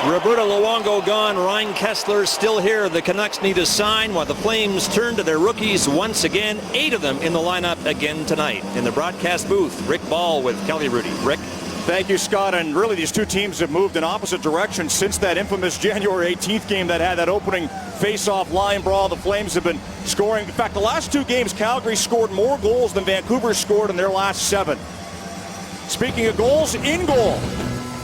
Roberto Luongo gone. Ryan Kesler still here. The Canucks need a sign while the Flames turn to their rookies once again. 8 of them in the lineup again tonight. In the broadcast booth, Rick Ball with Kelly Rudy. Rick? Thank you, Scott. And really, these two teams have moved in opposite directions since that infamous January 18th game that had that opening face-off line brawl. The Flames have been scoring. In fact, the last 2 games, Calgary scored more goals than Vancouver scored in their last 7. Speaking of goals, in goal,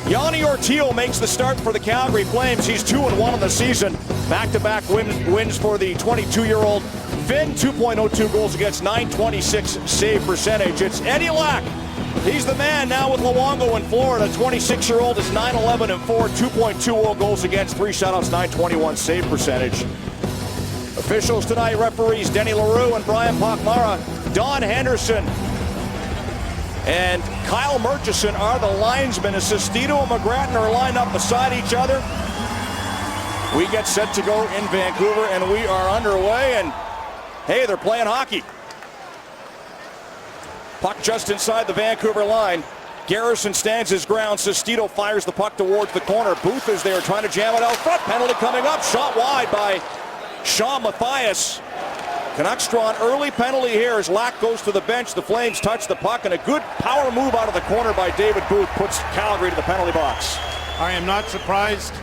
Yanni Ortio makes the start for the Calgary Flames. He's 2-1 in the season. Back-to-back wins for the 22-year-old Finn. 2.02 goals against, .926 save percentage. It's Eddie Lack. He's the man now with Luongo in Florida. 26-year-old is 9-11 and 4, 2.20 goals against, 3 shutouts, .921 save percentage. Officials tonight, referees Denny LaRue and Brian Pochmara. Don Henderson and Kyle Murchison are the linesmen as Sestito and McGrattan are lined up beside each other. We get set to go in Vancouver, and we are underway, and hey, they're playing hockey. Puck just inside the Vancouver line. Garrison stands his ground. Sestito fires the puck towards the corner. Booth is there trying to jam it out front. Penalty coming up. Shot wide by Sean Matthias. Canucks draw an early penalty here as Lack goes to the bench. The Flames touch the puck, and a good power move out of the corner by David Booth puts Calgary to the penalty box. I am not surprised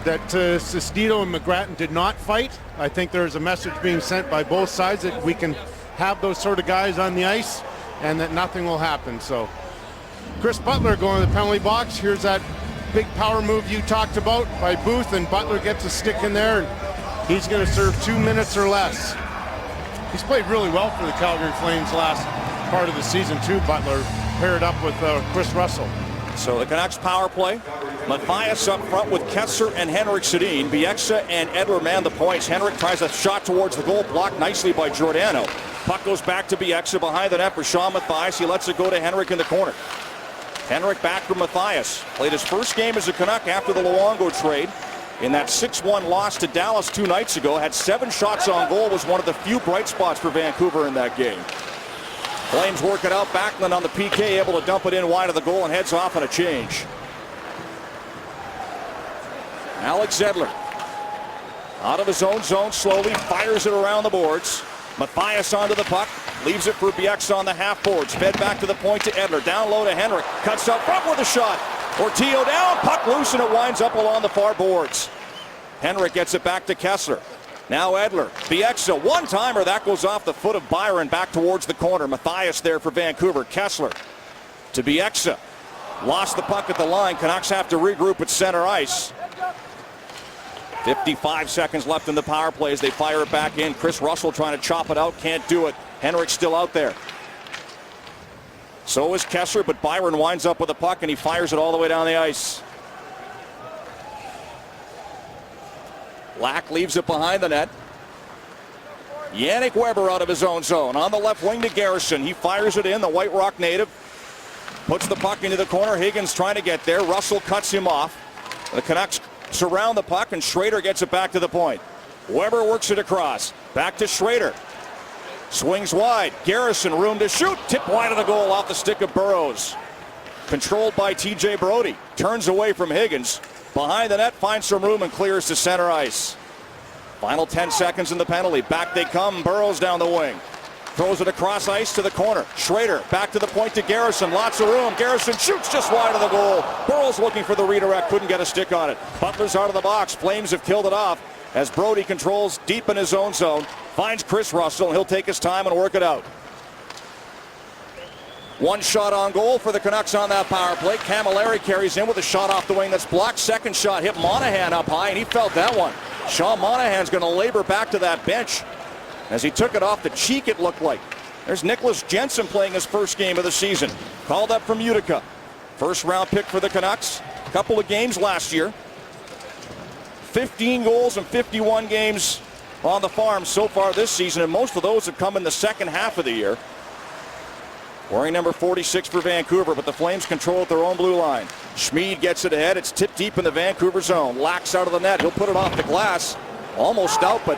that Sestito and McGrattan did not fight. I think there's a message being sent by both sides that we can have those sort of guys on the ice and that nothing will happen. So Chris Butler going to the penalty box. Here's that big power move you talked about by Booth, and Butler gets a stick in there, and he's going to serve 2 minutes or less. He's played really well for the Calgary Flames last part of the season too, Butler, paired up with Chris Russell. So the Canucks power play. Matthias up front with Kesler and Henrik Sedin. Bieksa and Edler man the points. Henrik tries a shot towards the goal, blocked nicely by Giordano. Puck goes back to Bieksa behind the net for Sean Matthias. He lets it go to Henrik in the corner. Henrik back from Matthias. Played his first game as a Canuck after the Luongo trade. In that 6-1 loss to Dallas 2 nights ago, had 7 shots on goal, was one of the few bright spots for Vancouver in that game. Flames work it out. Backlund on the PK, able to dump it in wide of the goal and heads off on a change. Alex Edler out of his own zone slowly, fires it around the boards. Matthias onto the puck, leaves it for Bieksa on the half boards. Fed back to the point to Edler, down low to Henrik, cuts out front with a shot. Ortio down, puck loose, and it winds up along the far boards. Henrik gets it back to Kesler. Now Edler, Bieksa, one-timer, that goes off the foot of Byron back towards the corner. Matthias there for Vancouver. Kesler to Bieksa. Lost the puck at the line. Canucks have to regroup at center ice. 55 seconds left in the power play as they fire it back in. Chris Russell trying to chop it out, can't do it. Henrik's still out there. So is Kesler, but Byron winds up with the puck and he fires it all the way down the ice. Lack leaves it behind the net. Yannick Weber out of his own zone. On the left wing to Garrison. He fires it in, the White Rock native. Puts the puck into the corner. Higgins trying to get there. Russell cuts him off. The Canucks surround the puck and Schrader gets it back to the point. Weber works it across. Back to Schrader. Swings wide. Garrison room to shoot. Tip wide of the goal off the stick of Burrows. Controlled by TJ Brody. Turns away from Higgins. Behind the net, finds some room and clears to center ice. Final 10 seconds in the penalty. Back they come. Burrows down the wing. Throws it across ice to the corner. Schrader back to the point to Garrison. Lots of room. Garrison shoots just wide of the goal. Burrows looking for the redirect. Couldn't get a stick on it. Butler's out of the box. Flames have killed it off as Brody controls deep in his own zone. Finds Chris Russell, and he'll take his time and work it out. One shot on goal for the Canucks on that power play. Camilleri carries in with a shot off the wing that's blocked. Second shot hit Monahan up high, and he felt that one. Sean Monahan's going to labor back to that bench as he took it off the cheek, it looked like. There's Nicholas Jensen playing his first game of the season. Called up from Utica. First round pick for the Canucks. Couple of games last year. 15 goals in 51 games on the farm so far this season, and most of those have come in the second half of the year. Wearing number 46 for Vancouver, but the Flames control at their own blue line. Schmid gets it ahead. It's tipped deep in the Vancouver zone. Lack's out of the net. He'll put it off the glass. Almost out, but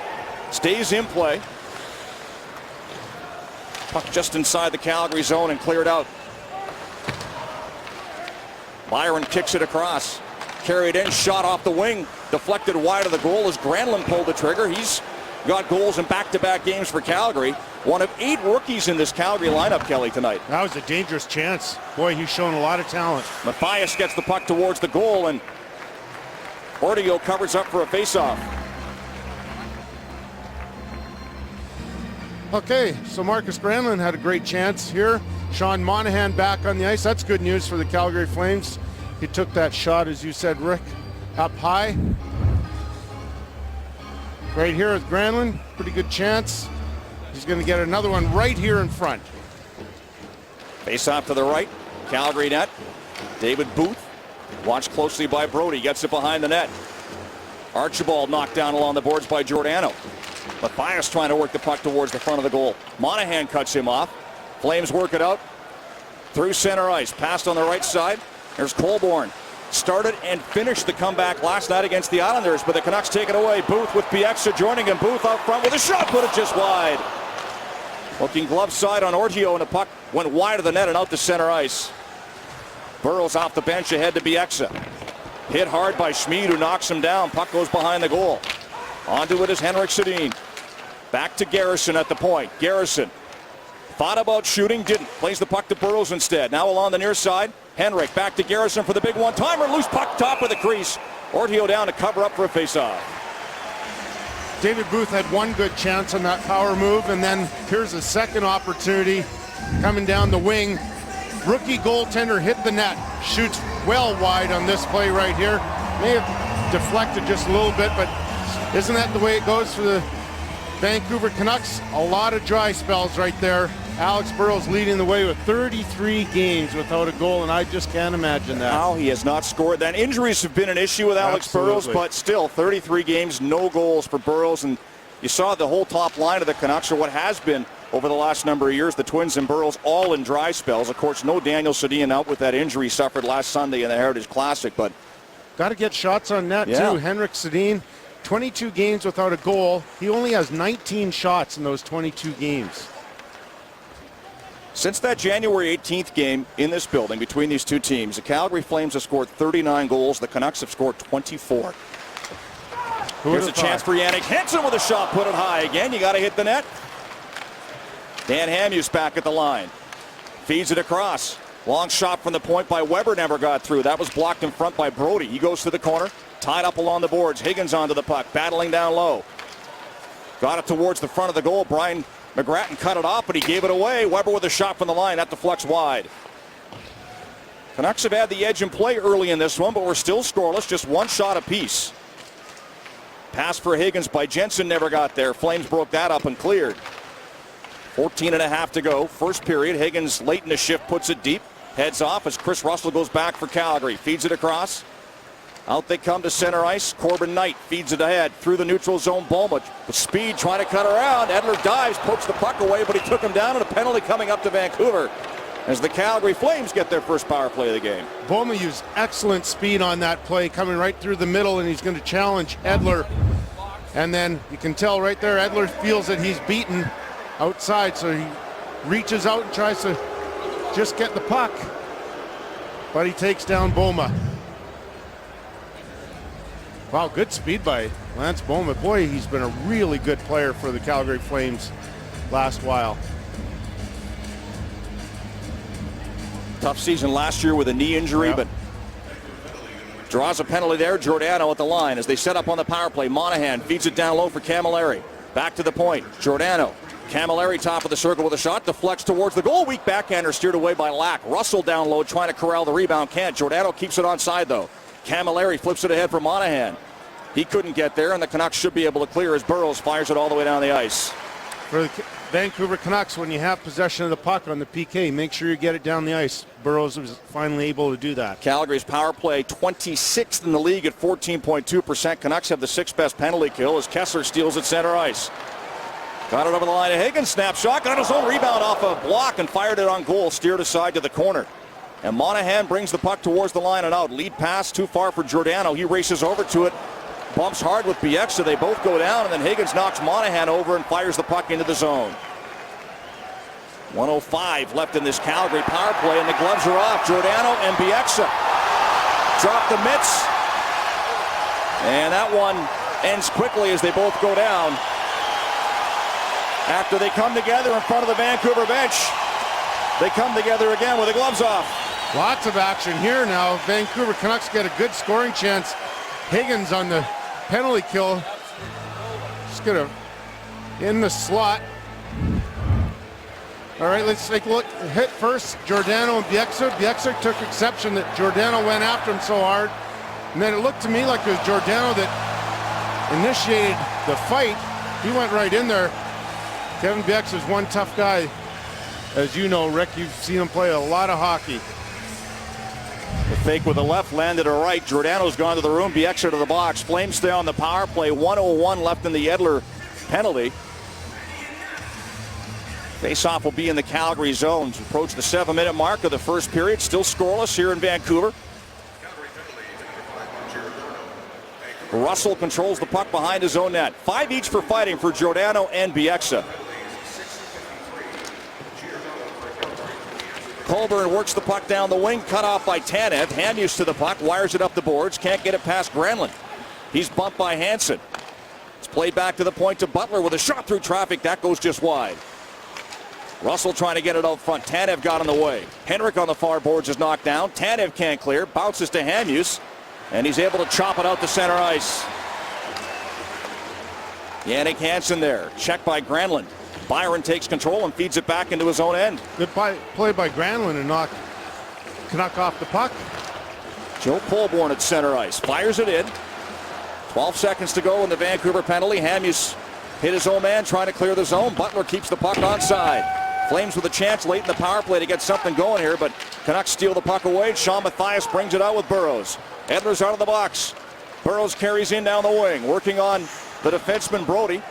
stays in play. Puck just inside the Calgary zone and cleared out. Byron kicks it across. carried in, shot off the wing, deflected wide of the goal as Granlund pulled the trigger. He's got goals in back-to-back games for Calgary. One of 8 rookies in this Calgary lineup, Kelly, tonight. That was a dangerous chance. Boy, he's shown a lot of talent. Matthias gets the puck towards the goal, and Ortio covers up for a faceoff. Okay, so Marcus Granlund had a great chance here. Sean Monahan back on the ice. That's good news for the Calgary Flames. He took that shot, as you said, Rick, up high. Right here with Granlund, pretty good chance. He's going to get another one right here in front. Face off to the right, Calgary net. David Booth, watched closely by Brody, gets it behind the net. Archibald knocked down along the boards by Giordano. Matthias trying to work the puck towards the front of the goal. Monahan cuts him off. Flames work it out through center ice. Passed on the right side. There's Colborne. Started and finished the comeback last night against the Islanders, but the Canucks take it away. Booth with Bieksa joining him. Booth out front with a shot, put it just wide. Looking glove side on Ortio, and the puck went wide of the net and out to center ice. Burrows off the bench ahead to Bieksa. Hit hard by Schmid, who knocks him down. Puck goes behind the goal. Onto it is Henrik Sedin. Back to Garrison at the point. Garrison thought about shooting, didn't. Plays the puck to Burrows instead. Now along the near side. Henrik back to Garrison for the big one-timer. Loose puck top of the crease. Ortio down to cover up for a face-off. David Booth had one good chance on that power move, and then here's a second opportunity coming down the wing. Rookie goaltender hit the net. Shoots well wide on this play right here. May have deflected just a little bit, but isn't that the way it goes for the Vancouver Canucks? A lot of dry spells right there. Alex Burrows leading the way with 33 games without a goal, and I just can't imagine that. How he has not scored. Then injuries have been an issue with Alex Burrows, but still 33 games, no goals for Burrows. And you saw the whole top line of the Canucks, or what has been over the last number of years, the Twins and Burrows all in dry spells. Of course, no Daniel Sedin out with that injury suffered last Sunday in the Heritage Classic, but got to get shots on net too. Henrik Sedin, 22 games without a goal. He only has 19 shots in those 22 games. Since that January 18th game in this building between these two teams, the Calgary Flames have scored 39 goals. The Canucks have scored 24. Here's a chance for Yannick Hansen with a shot, put it high again. You got to hit the net. Dan Hamhuis back at the line. Feeds it across. Long shot from the point by Weber, never got through. That was blocked in front by Brody. He goes to the corner, tied up along the boards. Higgins onto the puck, battling down low. Got it towards the front of the goal. Brian McGrattan cut it off, but he gave it away. Weber with a shot from the line. That deflects wide. Canucks have had the edge in play early in this one, but we're still scoreless. Just one shot apiece. Pass for Higgins by Jensen, never got there. Flames broke that up and cleared. 14.5 to go. First period. Higgins late in the shift puts it deep. Heads off as Chris Russell goes back for Calgary. Feeds it across. Out they come to center ice. Corbin Knight feeds it ahead through the neutral zone. Bowman with speed trying to cut around. Edler dives, pokes the puck away, but he took him down, and a penalty coming up to Vancouver as the Calgary Flames get their first power play of the game. Bowman used excellent speed on that play, coming right through the middle, and he's going to challenge Edler. And then you can tell right there, Edler feels that he's beaten outside, so he reaches out and tries to just get the puck, but he takes down Boma. Wow, good speed by Lance Boma. Boy, he's been a really good player for the Calgary Flames last while. Tough season last year with a knee injury, but draws a penalty there. Giordano at the line as they set up on the power play. Monahan feeds it down low for Camilleri. Back to the point. Giordano. Camilleri top of the circle with a shot. Deflects towards the goal. Weak backhander steered away by Lack. Russell down low trying to corral the rebound. Can't. Giordano keeps it onside though. Camilleri flips it ahead for Monahan. He couldn't get there, and the Canucks should be able to clear as Burrows fires it all the way down the ice. For the Vancouver Canucks, when you have possession of the puck on the PK, make sure you get it down the ice. Burrows was finally able to do that. Calgary's power play 26th in the league at 14.2%. Canucks have the 6th best penalty kill as Kessler steals at center ice. Got it over the line of Higgins. Snap shot. Got his own rebound off a block and fired it on goal. Steered aside to the corner. And Monahan brings the puck towards the line and out. Lead pass too far for Giordano. He races over to it. Bumps hard with Bieksa. They both go down, and then Higgins knocks Monahan over and fires the puck into the zone. 1:05 left in this Calgary power play, and the gloves are off. Giordano and Bieksa drop the mitts. And that one ends quickly as they both go down. After they come together in front of the Vancouver bench, they come together again with the gloves off. Lots of action here now. Vancouver Canucks get a good scoring chance. Higgins on the penalty kill. Just gonna in the slot. All right, let's take a look. Hit first, Giordano and Bieksa. Bieksa took exception that Giordano went after him so hard. And then it looked to me like it was Giordano that initiated the fight. He went right in there. Kevin Bieksa is one tough guy. As you know, Rick, you've seen him play a lot of hockey. The fake with the left landed a right. Giordano's gone to the room. Bieksa to the box. Flames stay on the power play. 1:01 left in the Edler penalty. Face-off will be in the Calgary zone. Approach the 7-minute mark of the first period. Still scoreless here in Vancouver. Russell controls the puck behind his own net. 5 each for fighting for Giordano and Bieksa. Colburn works the puck down the wing, cut off by Tanev. Hamhuis to the puck, wires it up the boards, can't get it past Granlund. He's bumped by Hansen. It's played back to the point to Butler with a shot through traffic. That goes just wide. Russell trying to get it out front. Tanev got in the way. Henrik on the far boards is knocked down. Tanev can't clear, bounces to Hamhuis, and he's able to chop it out to center ice. Jannik Hansen there, checked by Granlund. Byron takes control and feeds it back into his own end. Good play by Granlund and knock Canuck off the puck. Joe Colborne at center ice, fires it in. 12 seconds to go in the Vancouver penalty. Hamhuis hit his own man trying to clear the zone. Butler keeps the puck onside. Flames with a chance late in the power play to get something going here, but Canucks steal the puck away. Sean Mathias brings it out with Burrows. Edler's out of the box. Burrows carries in down the wing, working on the defenseman Brody.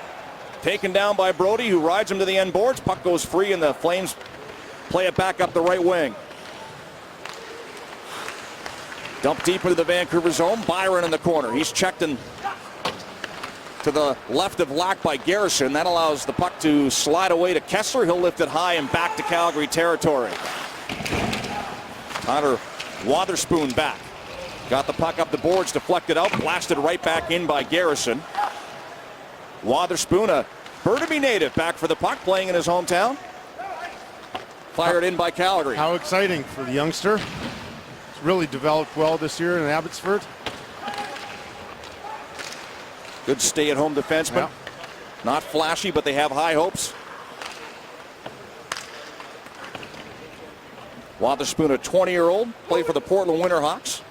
Taken down by Brody, who rides him to the end boards. Puck goes free, and the Flames play it back up the right wing. Dump deep into the Vancouver zone. Byron in the corner. He's checked in to the left of Lack by Garrison. That allows the puck to slide away to Kessler. He'll lift it high and back to Calgary territory. Connor Wotherspoon back. Got the puck up the boards, deflected out, blasted right back in by Garrison. Wotherspoon, a Burnaby native, back for the puck, playing in his hometown. Fired in by Calgary. How exciting for the youngster. He's really developed well this year in Abbotsford. Good stay-at-home defenseman. Yeah. Not flashy, but they have high hopes. Wotherspoon, a 20-year-old, played for the Portland Winterhawks.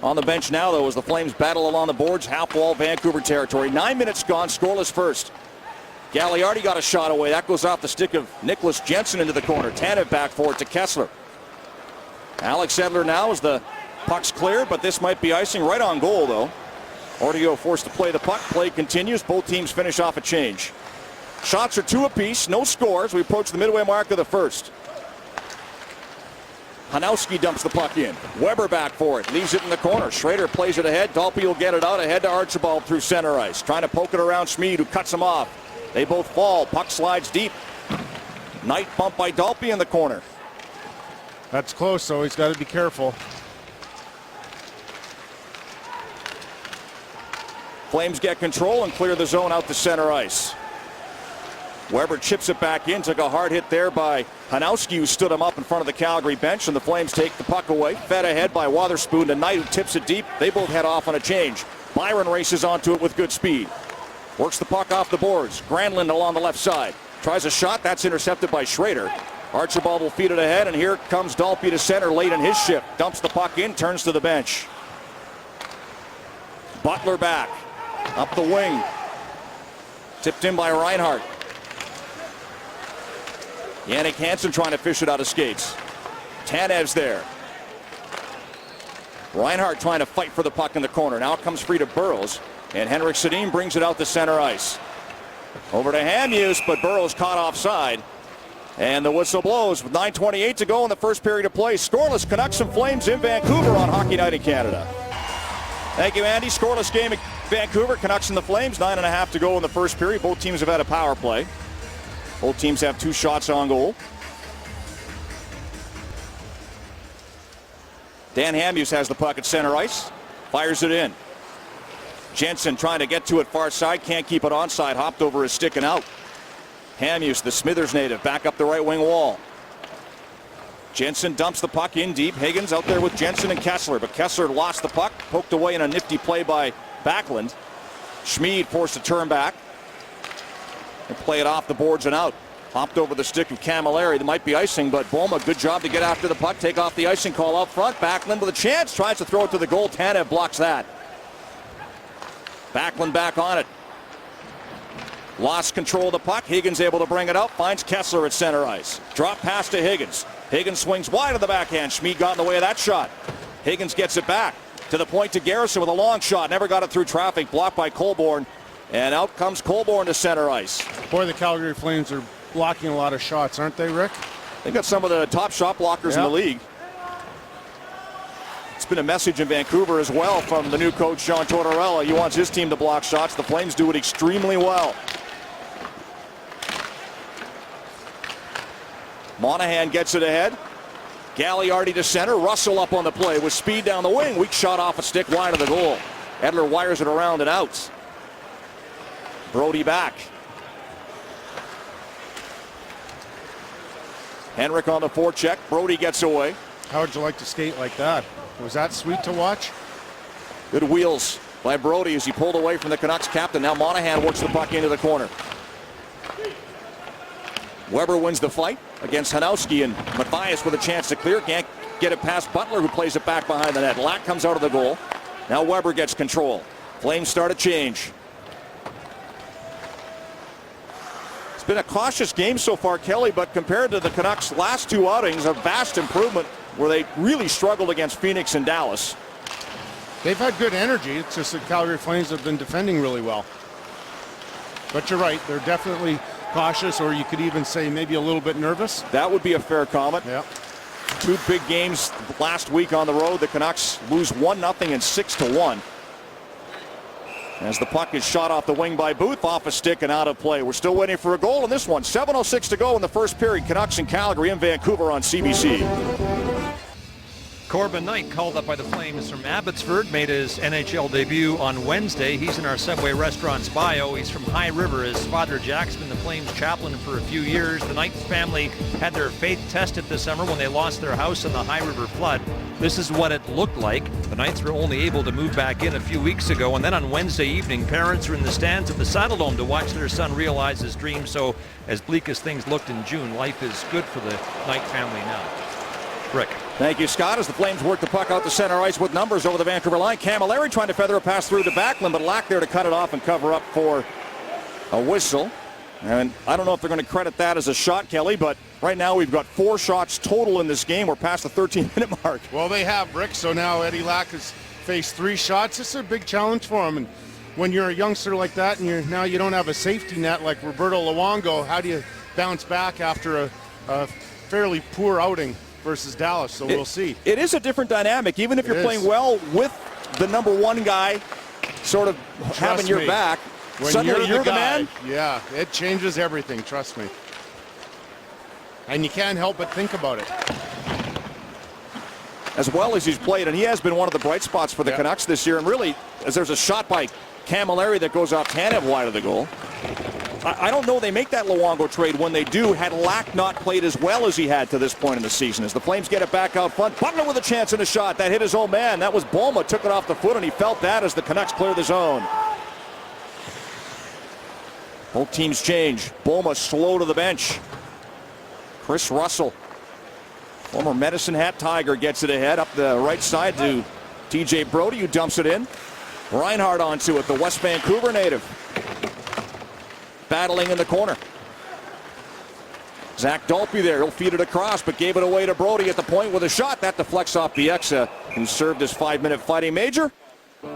On the bench now, though, as the Flames battle along the boards, half-wall Vancouver territory. 9 minutes gone, scoreless first. Gagliardi got a shot away. That goes off the stick of Nicholas Jensen into the corner. Tanev back for it to Kessler. Alex Edler now as the puck's cleared, but this might be icing right on goal, though. Ortio forced to play the puck. Play continues. Both teams finish off a change. Shots are 2 apiece. No scores. We approach the midway mark of the first. Hanowski dumps the puck in. Weber back for it. Leaves it in the corner. Schrader plays it ahead. Dalpe will get it out ahead to Archibald through center ice. Trying to poke it around Schmid, who cuts him off. They both fall. Puck slides deep. Knight bumped by Dalpe in the corner. That's close, so he's got to be careful. Flames get control and clear the zone out to center ice. Weber chips it back in. Took a hard hit there by Hanowski, who stood him up in front of the Calgary bench, and the Flames take the puck away. Fed ahead by Wotherspoon to Knight, who tips it deep. They both head off on a change. Byron races onto it with good speed. Works the puck off the boards. Granlund along the left side. Tries a shot. That's intercepted by Schrader. Archibald will feed it ahead, and here comes Dalpe to center late in his shift. Dumps the puck in, turns to the bench. Butler back. Up the wing. Tipped in by Reinhart. Jannik Hansen trying to fish it out of skates. Tanev's there. Reinhart trying to fight for the puck in the corner. Now it comes free to Burrows. And Henrik Sedin brings it out to center ice. Over to Hamhuis, but Burrows caught offside. And the whistle blows with 9:28 to go in the first period of play. Scoreless Canucks and Flames in Vancouver on Hockey Night in Canada. Thank you, Andy. Scoreless game in Vancouver. Canucks and the Flames. 9.5 to go in the first period. Both teams have had a power play. Both teams have 2 shots on goal. Dan Hamhuis has the puck at center ice. Fires it in. Jensen trying to get to it far side, can't keep it onside, hopped over his stick and out. Hamhuis, the Smithers native, back up the right wing wall. Jensen dumps the puck in deep. Higgins out there with Jensen and Kessler, but Kessler lost the puck, poked away in a nifty play by Backlund. Schmid forced to turn back and play it off the boards and out. Hopped over the stick of Camilleri. There might be icing, but Boma, good job to get after the puck, take off the icing call out front. Backlund with a chance, tries to throw it to the goal. Tanev blocks that. Backlund back on it. Lost control of the puck. Higgins able to bring it up. Finds Kessler at center ice. Drop pass to Higgins. Higgins swings wide of the backhand. Schmid got in the way of that shot. Higgins gets it back to the point to Garrison with a long shot. Never got it through traffic. Blocked by Colborne. And out comes Colborne to center ice. Boy, the Calgary Flames are blocking a lot of shots, aren't they, Rick? They got some of the top shot blockers in the league. It's been a message in Vancouver as well from the new coach, John Tortorella. He wants his team to block shots. The Flames do it extremely well. Monahan gets it ahead. Gagliardi to center. Russell up on the play with speed down the wing. Weak shot off a stick wide of the goal. Edler wires it around and out. Brody back. Henrik on the forecheck. Brody gets away. How would you like to skate like that? Was that sweet to watch? Good wheels by Brody as he pulled away from the Canucks captain. Now Monahan works the puck into the corner. Weber wins the fight against Hanowski, and Matthias with a chance to clear. Can't get it past Butler, who plays it back behind the net. Lack comes out of the goal. Now Weber gets control. Flames start a change. It's been a cautious game so far, Kelly, but compared to the Canucks' last two outings, a vast improvement where they really struggled against Phoenix and Dallas. They've had good energy. It's just the Calgary Flames have been defending really well. But you're right, they're definitely cautious, or you could even say maybe a little bit nervous. That would be a fair comment. Yeah. Two big games last week on the road. The Canucks lose 1-0 and 6-1. As the puck is shot off the wing by Booth, off a stick and out of play. We're still waiting for a goal in this one. 7:06 to go in the first period. Canucks in Calgary and Vancouver on CBC. Corbin Knight, called up by the Flames from Abbotsford, made his NHL debut on Wednesday. He's in our Subway Restaurants bio. He's from High River. His father, Jack's, been the Flames chaplain for a few years. The Knight family had their faith tested this summer when they lost their house in the High River flood. This is what it looked like. The Knights were only able to move back in a few weeks ago, and then on Wednesday evening, parents are in the stands at the Saddledome to watch their son realize his dream. So as bleak as things looked in June, life is good for the Knight family now. Rick. Thank you, Scott, as the Flames work the puck out to center ice with numbers over the Vancouver line. Camilleri trying to feather a pass through to Backlund, but Lack there to cut it off and cover up for a whistle. And I don't know if they're going to credit that as a shot, Kelly, but right now we've got 4 shots total in this game. We're past the 13-minute mark. Well, they have, Rick, so now Eddie Lack has faced 3 shots. This is a big challenge for him. And when you're a youngster like that and now you don't have a safety net like Roberto Luongo, how do you bounce back after a fairly poor outing versus Dallas? So we'll see. It is a different dynamic, even if you're playing well with the number one guy sort of having your back. When suddenly you're the guy, man. Yeah, it changes everything, trust me. And you can't help but think about it. As well as he's played, and he has been one of the bright spots for the Canucks this year. And really, as there's a shot by Camilleri that goes off Tanev wide of the goal. I don't know they make that Luongo trade. When they do, had Lack not played as well as he had to this point in the season. As the Flames get it back out front, Butler with a chance in a shot. That hit his own man. That was Boma. Took it off the foot, and he felt that as the Canucks clear the zone. Both teams change. Boma slow to the bench. Chris Russell, former Medicine Hat Tiger, gets it ahead up the right side to TJ Brody, who dumps it in. Reinhardt onto it, the West Vancouver native. Battling in the corner. Zach Dalpe there. He'll feed it across, but gave it away to Brody at the point with a shot. That deflects off Bieksa, who served his 5-minute fighting major.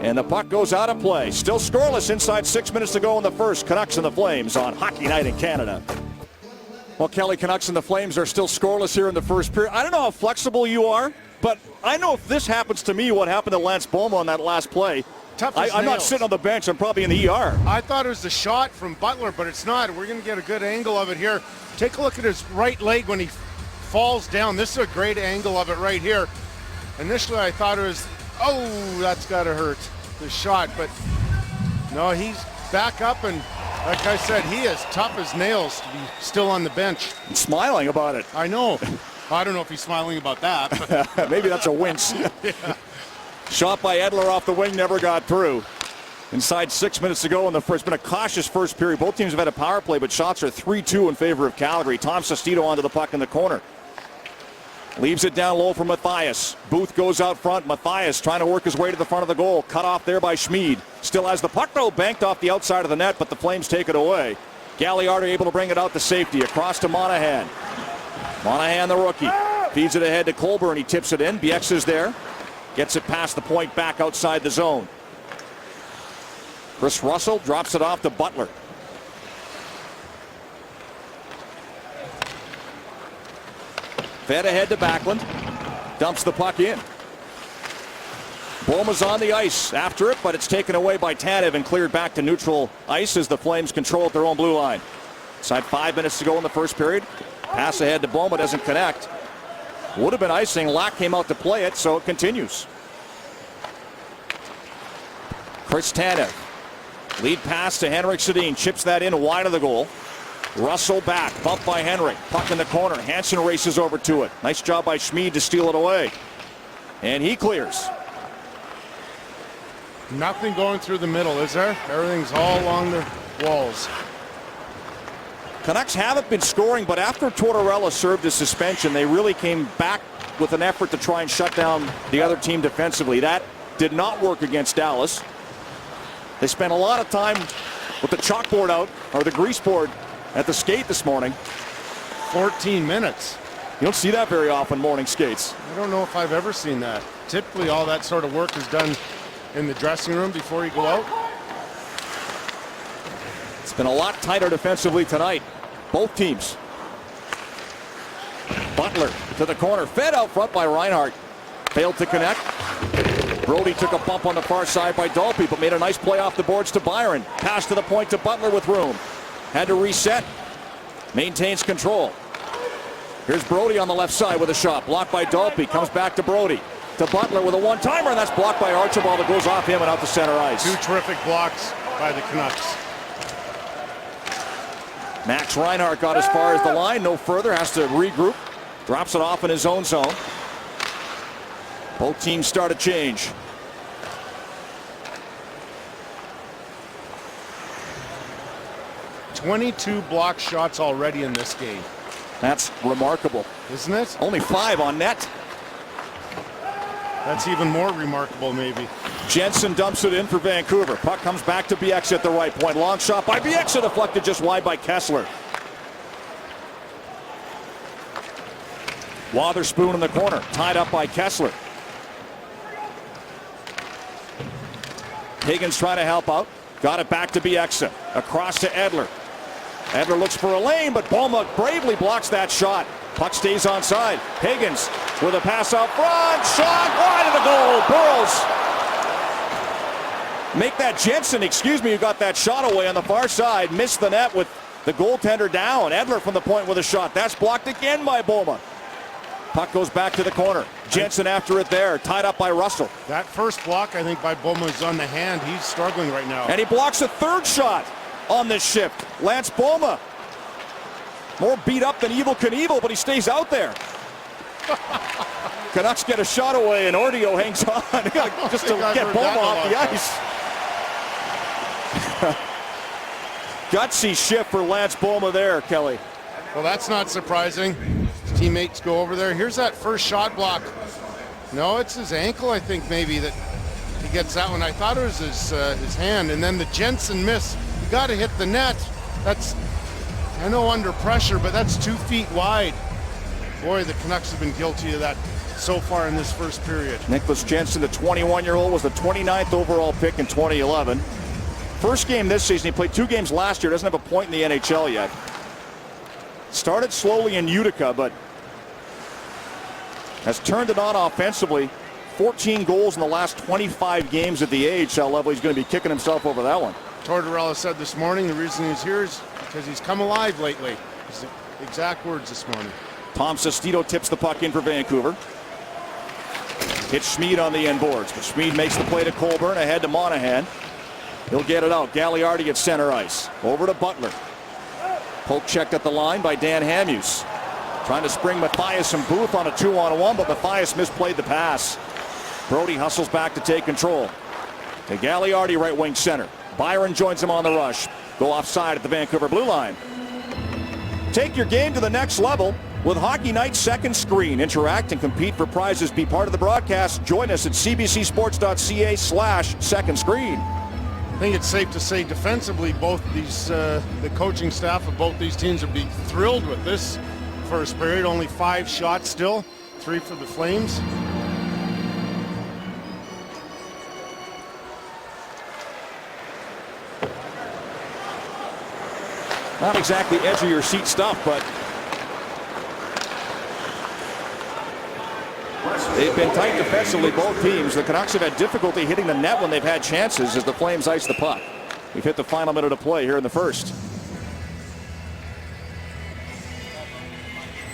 And the puck goes out of play. Still scoreless inside 6 minutes to go in the first. Canucks and the Flames on Hockey Night in Canada. Well, Kelly, Canucks and the Flames are still scoreless here in the first period. I don't know how flexible you are, but I know if this happens to me, what happened to Lance Boma on that last play, I'm not sitting on the bench. I'm probably in the ER. I thought it was the shot from Butler, but it's not. We're going to get a good angle of it here. Take a look at his right leg when he falls down. This is a great angle of it right here. Initially, I thought it was, oh, that's got to hurt, the shot. But No, he's back up, and like I said, he is tough as nails to be still on the bench. And smiling about it. I know. I don't know if he's smiling about that. But Maybe that's a wince. yeah. Shot by Edler off the wing, never got through. Inside 6 minutes to go in the first. It's been a cautious first period. Both teams have had a power play, but shots are 3-2 in favor of Calgary. Tom Sestito onto the puck in the corner. Leaves it down low for Matthias. Booth goes out front. Matthias trying to work his way to the front of the goal. Cut off there by Schmid. Still has the puck though, banked off the outside of the net, but the Flames take it away. Galliardi able to bring it out to safety. Across to Monahan. Monahan, the rookie. Feeds it ahead to Colburn. He tips it in. Bieksa's there. Gets it past the point, back outside the zone. Chris Russell drops it off to Butler. Fed ahead to Backlund. Dumps the puck in. Boma's on the ice after it, but it's taken away by Tanev and cleared back to neutral ice as the Flames control at their own blue line. Inside 5 minutes to go in the first period. Pass ahead to Boma, doesn't connect. Would have been icing. Lack came out to play it, so it continues. Chris Tanev. Lead pass to Henrik Sedin. Chips that in wide of the goal. Russell back. Bumped by Henrik. Puck in the corner. Hansen races over to it. Nice job by Schmid to steal it away. And he clears. Nothing going through the middle, is there? Everything's all along the walls. Canucks haven't been scoring, but after Tortorella served his suspension, they really came back with an effort to try and shut down the other team defensively. That did not work against Dallas. They spent a lot of time with the chalkboard out, or the grease board, at the skate this morning. 14 minutes. You don't see that very often, morning skates. I don't know if I've ever seen that. Typically, all that sort of work is done in the dressing room before you go out. It's been a lot tighter defensively tonight. Both teams. Butler to the corner. Fed out front by Reinhart. Failed to connect. Brody took a bump on the far side by Dalpe, but made a nice play off the boards to Byron. Pass to the point to Butler with room. Had to reset. Maintains control. Here's Brody on the left side with a shot. Blocked by Dalpe. Comes back to Brody. To Butler with a one-timer, and that's blocked by Archibald. It goes off him and out to center ice. Two terrific blocks by the Canucks. Max Reinhart got as far as the line. No further. Has to regroup. Drops it off in his own zone. Both teams start a change. "22 block shots already in this game." That's remarkable. Isn't it? Only 5 on net. That's even more remarkable, maybe. Jensen dumps it in for Vancouver. Puck comes back to Bieksa at the right point. Long shot by Bieksa, deflected just wide by Kessler. Wotherspoon in the corner, tied up by Kessler. Higgins trying to help out. Got it back to Bieksa. Across to Edler. Edler looks for a lane, but Boma bravely blocks that shot. Puck stays onside. Higgins with a pass out front. Shot wide of the goal. Burrows. Make that Jensen, who got that shot away on the far side. Missed the net with the goaltender down. Edler from the point with a shot. That's blocked again by Boma. Puck goes back to the corner. Jensen after it there. Tied up by Russell. That first block, I think, by Boma is on the hand. He's struggling right now. And he blocks a third shot on this shift. Lance Boma. More beat up than Evel Knievel, but he stays out there. Canucks get a shot away, and Ordio hangs on just to get Boma off the ice. Gutsy shift for Lance Boma there, Kelly. Well, that's not surprising. His teammates go over there. Here's that first shot block. No, it's his ankle, I think, maybe, that he gets that one. I thought it was his hand. And then the Jensen miss. You got to hit the net. That's, I know, under pressure, but that's 2 feet wide. Boy, the Canucks have been guilty of that so far in this first period. Nicholas Jensen, the 21-year-old, was the 29th overall pick in 2011. First game this season. He played 2 games last year. Doesn't have a point in the NHL yet. Started slowly in Utica, but has turned it on offensively. 14 goals in the last 25 games at the AHL level. He's going to be kicking himself over that one. Tortorella said this morning the reason he's here is because he's come alive lately. His exact words this morning. Tom Sestito tips the puck in for Vancouver. Hits Schmid on the end boards, but Schmid makes the play to Colburn, ahead to Monahan. He'll get it out. Gagliardi at center ice. Over to Butler. Poke checked at the line by Dan Hamhuis. Trying to spring Matthias and Booth on a 2-on-1, but Matthias misplayed the pass. Brody hustles back to take control. To Gagliardi, right wing center. Byron joins him on the rush. Go offside at the Vancouver blue line. Take your game to the next level with Hockey Night Second Screen. Interact and compete for prizes. Be part of the broadcast. Join us at cbcsports.ca/second screen. I think it's safe to say defensively, both these the coaching staff of both these teams would be thrilled with this first period. Only 5 shots still, 3 for the Flames. Not exactly edge of your seat stuff, but they've been tight defensively, both teams. The Canucks have had difficulty hitting the net when they've had chances as the Flames ice the puck. We've hit the final minute of play here in the first.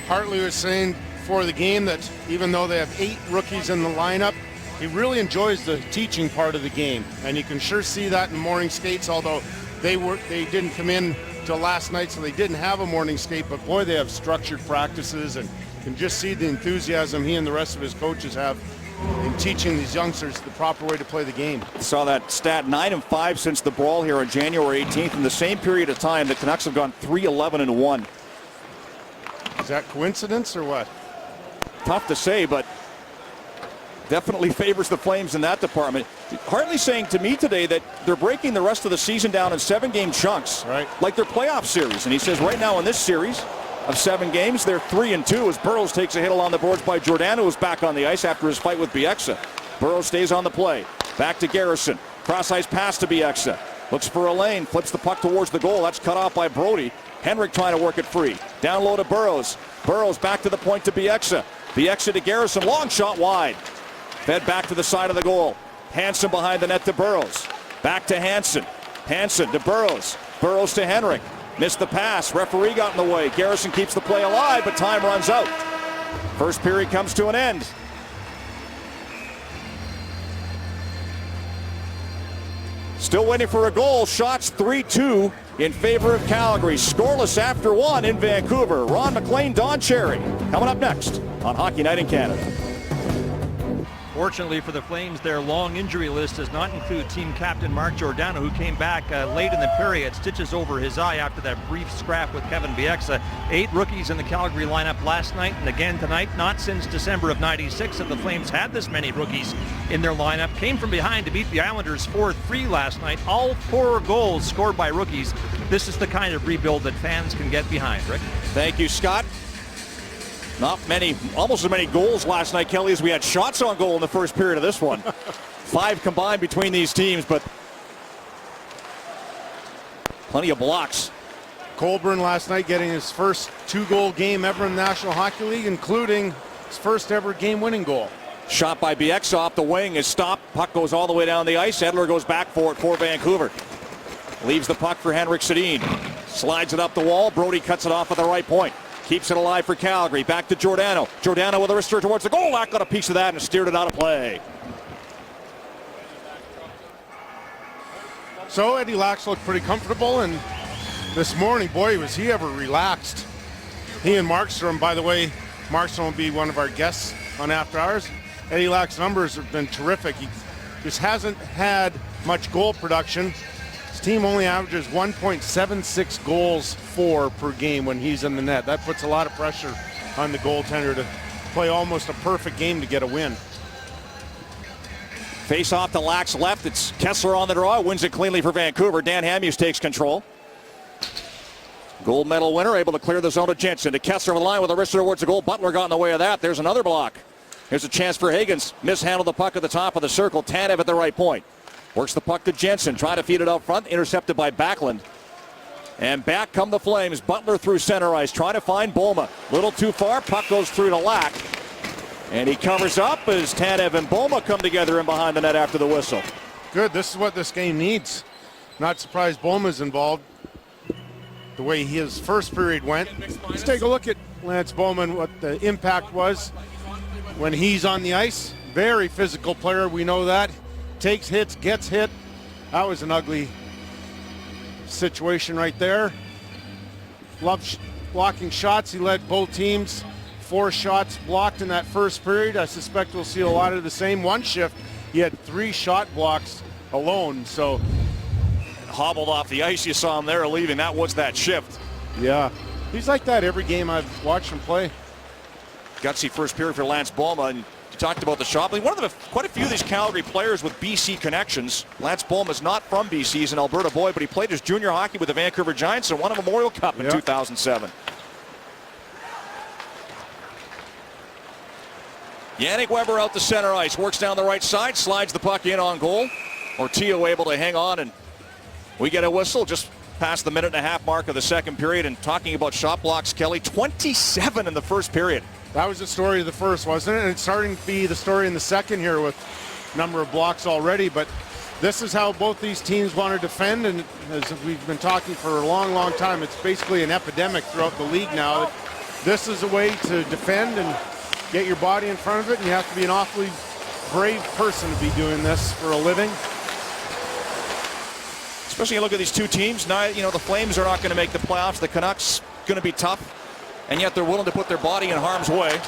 Hartley was saying before the game that even though they have 8 rookies in the lineup, he really enjoys the teaching part of the game. And you can sure see that in morning skates, although they didn't come in till last night, so they didn't have a morning skate, but boy, they have structured practices, and you can just see the enthusiasm he and the rest of his coaches have in teaching these youngsters the proper way to play the game. Saw that stat, 9-5 since the brawl here on January 18th. In the same period of time, the Canucks have gone 3-11-1. Is that coincidence or what? Tough to say, but definitely favors the Flames in that department. Hartley saying to me today that they're breaking the rest of the season down in 7-game chunks, right, like their playoff series. And he says right now in this series of 7 games, they're 3-2 as Burrows takes a hit along the boards by Giordano, who's back on the ice after his fight with Bieksa. Burrows stays on the play. Back to Garrison. Cross-ice pass to Bieksa. Looks for a lane. Flips the puck towards the goal. That's cut off by Brody. Henrik trying to work it free. Down low to Burrows. Burrows back to the point to Bieksa. Bieksa to Garrison. Long shot wide. Fed back to the side of the goal. Hansen behind the net to Burrows. Back to Hansen. Hansen to Burrows. Burrows to Henrik. Missed the pass. Referee got in the way. Garrison keeps the play alive, but time runs out. First period comes to an end. Still waiting for a goal. Shots 3-2 in favor of Calgary. Scoreless after 1 in Vancouver. Ron McLean, Don Cherry. Coming up next on Hockey Night in Canada. Fortunately for the Flames, their long injury list does not include team captain Mark Giordano, who came back late in the period, stitches over his eye after that brief scrap with Kevin Bieksa. 8 rookies in the Calgary lineup last night and again tonight. Not since December of '96 have the Flames had this many rookies in their lineup. Came from behind to beat the Islanders 4-3 last night. All 4 goals scored by rookies. This is the kind of rebuild that fans can get behind, Rick. Thank you, Scott. Not many, almost as many goals last night, Kelly, as we had shots on goal in the first period of this one. 5 combined between these teams, but plenty of blocks. Colburn last night getting his first 2-goal game ever in the National Hockey League, including his first ever game-winning goal. Shot by Bieksa off the wing is stopped. Puck goes all the way down the ice. Edler goes back for it for Vancouver. Leaves the puck for Henrik Sedin. Slides it up the wall. Brody cuts it off at the right point. Keeps it alive for Calgary. Back to Giordano. Giordano with a wrister towards the goal. Lack got a piece of that and steered it out of play. So Eddie Lax looked pretty comfortable, and this morning, boy, was he ever relaxed. He and Markstrom, by the way, Markstrom will be one of our guests on After Hours. Eddie Lax's numbers have been terrific. He just hasn't had much goal production. His team only averages 1.76 goals for per game when he's in the net. That puts a lot of pressure on the goaltender to play almost a perfect game to get a win. Face off to Lax left. It's Kessler on the draw. Wins it cleanly for Vancouver. Dan Hamhuis takes control. Gold medal winner able to clear the zone to Jensen. To Kessler on the line with a wrister towards the goal. Butler got in the way of that. There's another block. Here's a chance for Higgins. Mishandled the puck at the top of the circle. Tanev at the right point. Works the puck to Jensen. Trying to feed it out front. Intercepted by Backlund. And back come the Flames. Butler through center ice. Trying to find Boma. Little too far. Puck goes through to Lack. And he covers up as Tanev and Boma come together in behind the net after the whistle. Good. This is what this game needs. Not surprised Boma's involved. The way his first period went. Let's take a look at Lance Bowman, what the impact was when he's on the ice. Very physical player. We know that. Takes hits, gets hit, That was an ugly situation right there. Loved blocking shots. He led both teams. 4 shots blocked in that first period. I suspect we'll see a lot of the same. One shift, he had 3 shot blocks alone. So hobbled off the ice. You saw him there leaving. That was that shift. yeah, he's like that every game I've watched him play. Gutsy first period for Lance Bolma. And you talked about the shot. Quite a few of these Calgary players with BC connections. Lance Bolma is not from BC. He's an Alberta boy, but he played his junior hockey with the Vancouver Giants and won a Memorial Cup in 2007. Yannick Weber out to center ice. Works down the right side. Slides the puck in on goal. Ortillo able to hang on, and we get a whistle just past the minute-and-a-half mark of the second period. And talking about shot blocks, Kelly, 27 in the first period. That was the story of the first, wasn't it? And it's starting to be the story in the second here with number of blocks already. But this is how both these teams want to defend. And as we've been talking for a long, long time, it's basically an epidemic throughout the league now. This is a way to defend and get your body in front of it. And you have to be an awfully brave person to be doing this for a living. Especially you look at these two teams. Now, you know, the Flames are not going to make the playoffs. The Canucks going to be tough. And yet they're willing to put their body in harm's way.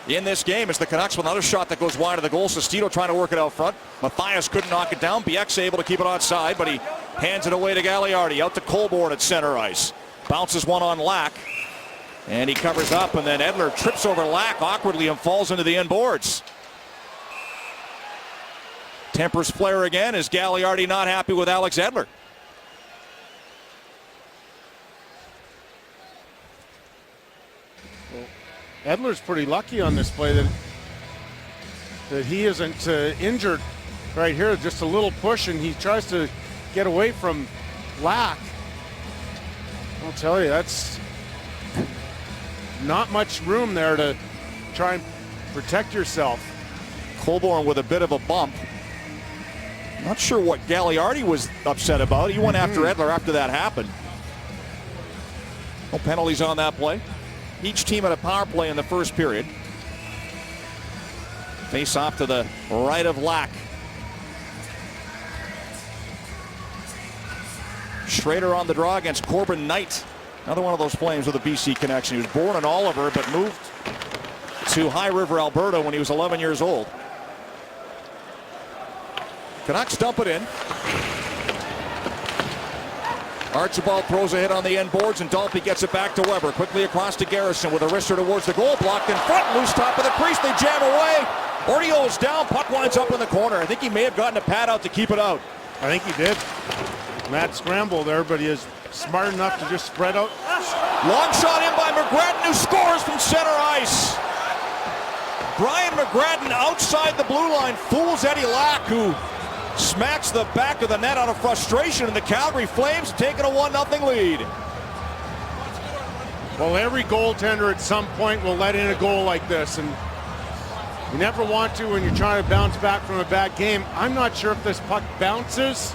In this game, it's the Canucks with another shot that goes wide of the goal. Sestito trying to work it out front. Matthias couldn't knock it down. Bieksa able to keep it outside, but he hands it away to Gagliardi. Out to Colborne at center ice. Bounces one on Lack. And he covers up, and then Edler trips over Lack awkwardly and falls into the end boards. Tempers flare again as Gagliardi not happy with Alex Edler. Edler's pretty lucky on this play that he isn't injured right here. Just a little push, and he tries to get away from Lack. I'll tell you, that's not much room there to try and protect yourself. Colborne with a bit of a bump. Not sure what Gagliardi was upset about. He went after Edler after that happened. No penalties on that play. Each team had a power play in the first period. Face off to the right of Lack. Schrader on the draw against Corbin Knight. Another one of those Flames with a BC connection. He was born in Oliver but moved to High River, Alberta when he was 11 years old. Canucks dump it in. Archibald throws a hit on the end boards, and Dalpe gets it back to Weber. Quickly across to Garrison with a wrister towards the goal. Blocked in front, loose top of the crease. They jam away. Ortillo is down. Puck winds up in the corner. I think he may have gotten a pad out to keep it out. I think he did. Mad scramble there, but he is smart enough to just spread out. Long shot in by McGrattan, who scores from center ice. Brian McGrattan outside the blue line fools Eddie Lack, who smacks the back of the net out of frustration, and the Calgary Flames taking a 1-0 lead. Well, every goaltender at some point will let in a goal like this, and you never want to when you're trying to bounce back from a bad game. I'm not sure if this puck bounces.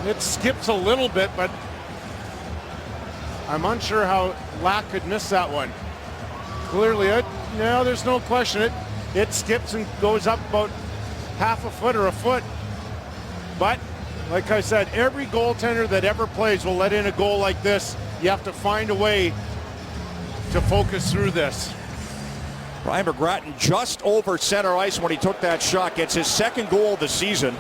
It skips a little bit, but I'm unsure how Lack could miss that one. Clearly, no, there's no question. It skips and goes up about half a foot or a foot. But like I said, every goaltender that ever plays will let in a goal like this. You have to find a way to focus through this. Brian McGrattan just over center ice when he took that shot. Gets his second goal of the season.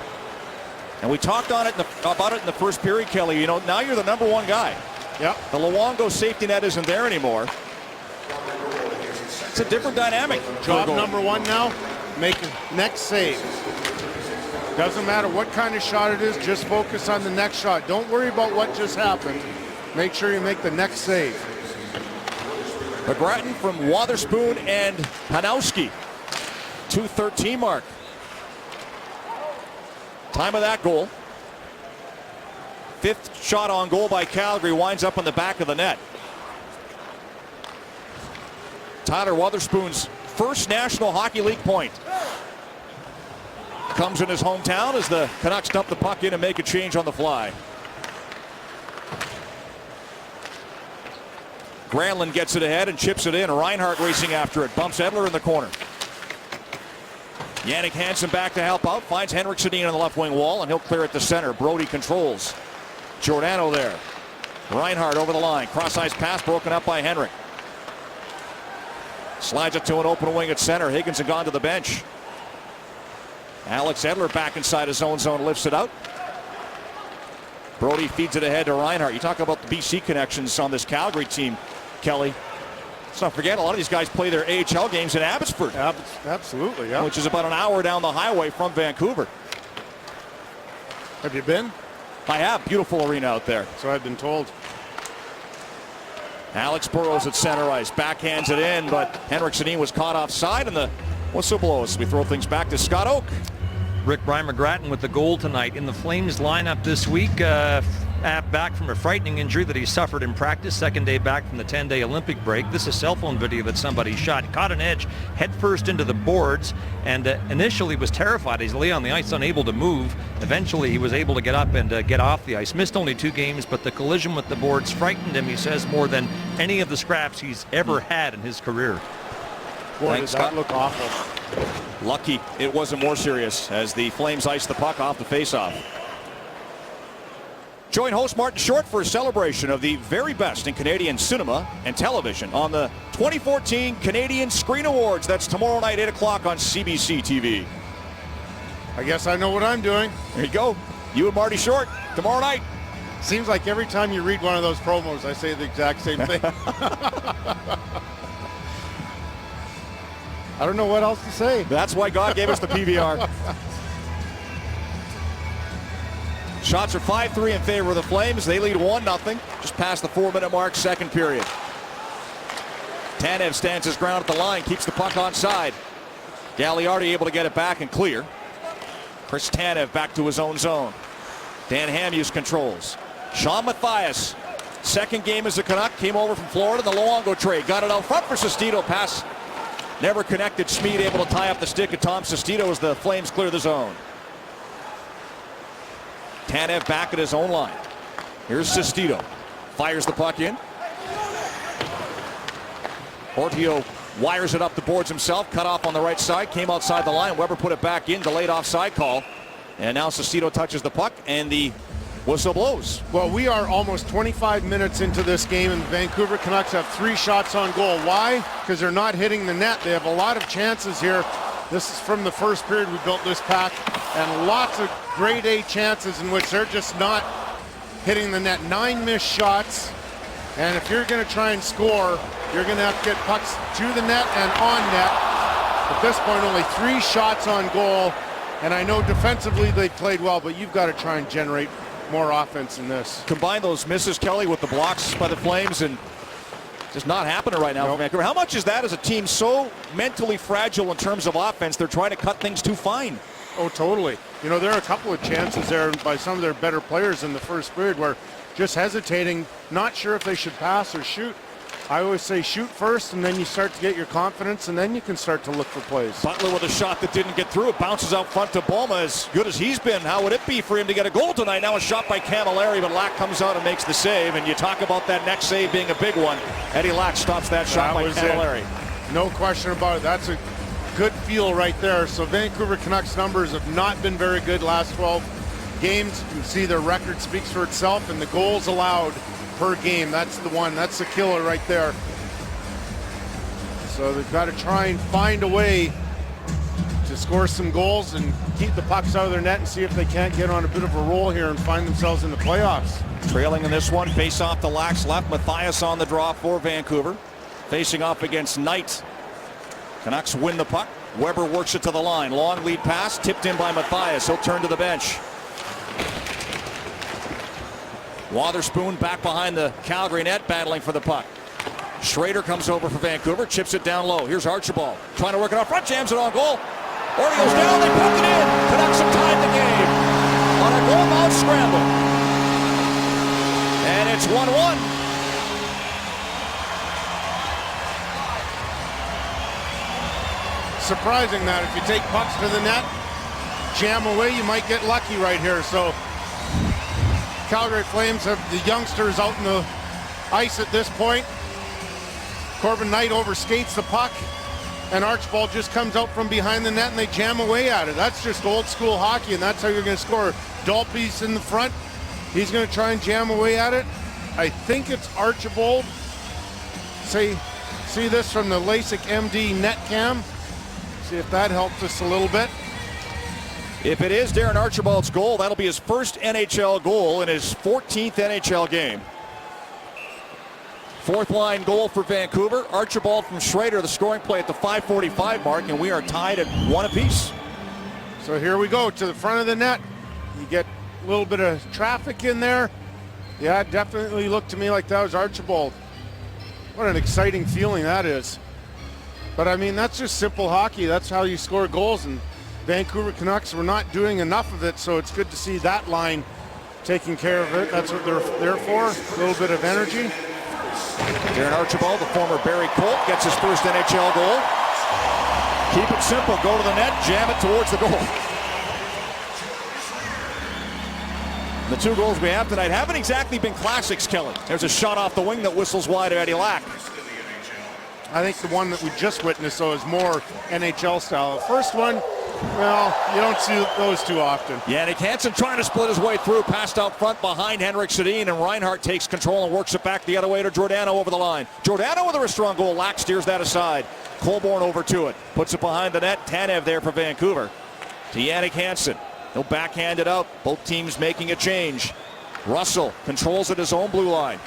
And we talked about it in the first period, Kelly. You know, now you're the number one guy. Yep. The Luongo safety net isn't there anymore. It's a different dynamic. Job number one now, make a next save. Doesn't matter what kind of shot it is, just focus on the next shot. Don't worry about what just happened. Make sure you make the next save. McGrattan from Wotherspoon and Hanowski. 2:13 mark. Time of that goal. Fifth shot on goal by Calgary winds up on the back of the net. Tyler Wotherspoon's first National Hockey League point comes in his hometown as the Canucks dump the puck in and make a change on the fly. Granlund gets it ahead and chips it in. Reinhart racing after it. Bumps Edler in the corner. Yannick Hansen back to help out. Finds Henrik Sedin on the left wing wall, and he'll clear it to center. Brody controls. Giordano there. Reinhart over the line. Cross-ice pass broken up by Henrik. Slides it to an open wing at center. Higginson gone to the bench. Alex Edler back inside his own zone, lifts it out. Brody feeds it ahead to Reinhart. You talk about the BC connections on this Calgary team, Kelly. Let's not forget, a lot of these guys play their AHL games in Abbotsford. Absolutely, yeah. Which is about an hour down the highway from Vancouver. Have you been? I have. Beautiful arena out there. So I've been told. Alex Burrows at center ice. Backhands it in, but Henrik Sedin was caught offside, and the whistle blows. We throw things back to Scott Oake. Rick Brian McGrattan with the goal tonight in the Flames lineup this week. Back from a frightening injury that he suffered in practice. Second day back from the 10-day Olympic break. This is cell phone video that somebody shot. Caught an edge head first into the boards, and initially was terrified. He's lay on the ice unable to move. Eventually he was able to get up and get off the ice. Missed only 2 games, but the collision with the boards frightened him, he says, more than any of the scraps he's ever had in his career. Boy, Thanks, does that Scott. look awful. Lucky it wasn't more serious as the Flames ice the puck off the faceoff. Join host Martin Short for a celebration of the very best in Canadian cinema and television on the 2014 Canadian Screen Awards. That's tomorrow night, 8 o'clock on CBC TV. I guess I know what I'm doing. There you go. You and Marty Short tomorrow night. Seems like every time you read one of those promos, I say the exact same thing. I don't know what else to say. That's why God gave us the PVR. Shots are 5-3 in favor of the Flames. They lead 1-0 just past the 4-minute mark, second period. Tanev stands his ground at the line, keeps the puck onside. Gagliardi able to get it back and clear. Chris Tanev back to his own zone. Dan Hamhuis controls. Sean Matthias, second game as a Canuck, came over from Florida, the Luongo trade. Got it out front for Sestito. Pass never connected. Schmid able to tie up the stick of Tom Sestito as the Flames clear the zone. Tanev back at his own line. Here's Sestito. Fires the puck in. Ortio wires it up the boards himself. Cut off on the right side. Came outside the line. Weber put it back in. Delayed offside call. And now Sestito touches the puck and the whistle blows. Well, we are almost 25 minutes into this game, and the Vancouver Canucks have 3 shots on goal. Why? Because they're not hitting the net. They have a lot of chances here. This is from the first period we built this pack, and lots of grade A chances in which they're just not hitting the net. 9 missed shots, and if you're going to try and score, you're going to have to get pucks to the net and on net. At this point, only 3 shots on goal, and I know defensively they played well, but you've got to try and generate more offense in this. Combine those misses, Kelly, with the blocks by the Flames, and just not happening right now for Vancouver. How much is that as a team so mentally fragile in terms of offense? They're trying to cut things too fine. Oh, totally. You know, there are a couple of chances there by some of their better players in the first period where just hesitating, not sure if they should pass or shoot. I always say shoot first, and then you start to get your confidence, and then you can start to look for plays. Butler with a shot that didn't get through. It bounces out front to Boma. As good as he's been, how would it be for him to get a goal tonight? Now a shot by Camilleri, but Lack comes out and makes the save. And you talk about that next save being a big one. Eddie Lack stops that shot by Camilleri. No question about it. That's a good feel right there. So Vancouver Canucks numbers have not been very good last 12 games. You can see their record speaks for itself, and the goals allowed per game. That's the one. That's the killer right there. So they've got to try and find a way to score some goals and keep the pucks out of their net and see if they can't get on a bit of a roll here and find themselves in the playoffs. Trailing in this one, face off to Lack's left. Matthias on the draw for Vancouver. Facing off against Knight. Canucks win the puck. Weber works it to the line. Long lead pass, tipped in by Matthias. He'll turn to the bench. Wotherspoon back behind the Calgary net, battling for the puck. Schrader comes over for Vancouver, chips it down low. Here's Archibald trying to work it out front, jams it on goal. Orioles down, they put it in. Canucks have tied the game on a goal-bound scramble. And it's 1-1. Surprising that if you take pucks to the net, jam away, you might get lucky right here. So Calgary Flames have the youngsters out in the ice at this point. Corbin Knight overskates the puck, and Archibald just comes out from behind the net and they jam away at it. That's just old school hockey, and that's how you're going to score. Dalby's in the front. He's going to try and jam away at it. I think it's Archibald. See this from the LASIK MD net cam. See if that helps us a little bit. If it is Darren Archibald's goal, that'll be his first NHL goal in his 14th NHL game. Fourth line goal for Vancouver. Archibald from Schrader, the scoring play at the 5:45 mark, and we are tied at 1 apiece. So here we go to the front of the net. You get a little bit of traffic in there. Yeah, it definitely looked to me like that was Archibald. What an exciting feeling that is. But I mean, that's just simple hockey. That's how you score goals, and Vancouver Canucks were not doing enough of it, so it's good to see that line taking care of it. That's what they're there for, a little bit of energy. Darren Archibald, the former Barrie Colt, gets his first NHL goal. Keep it simple, go to the net, jam it towards the goal. The 2 goals we have tonight haven't exactly been classics, Kelly. There's a shot off the wing that whistles wide of Eddie Lack. I think the one that we just witnessed, though, is more NHL style. The first one, well, you don't see those too often. Jannik Hansen trying to split his way through, passed out front behind Henrik Sedin, and Reinhart takes control and works it back the other way to Giordano over the line. Giordano with a strong goal. Lack steers that aside. Colborne over to it. Puts it behind the net. Tanev there for Vancouver. To Jannik Hansen. He'll backhand it out. Both teams making a change. Russell controls at his own blue line.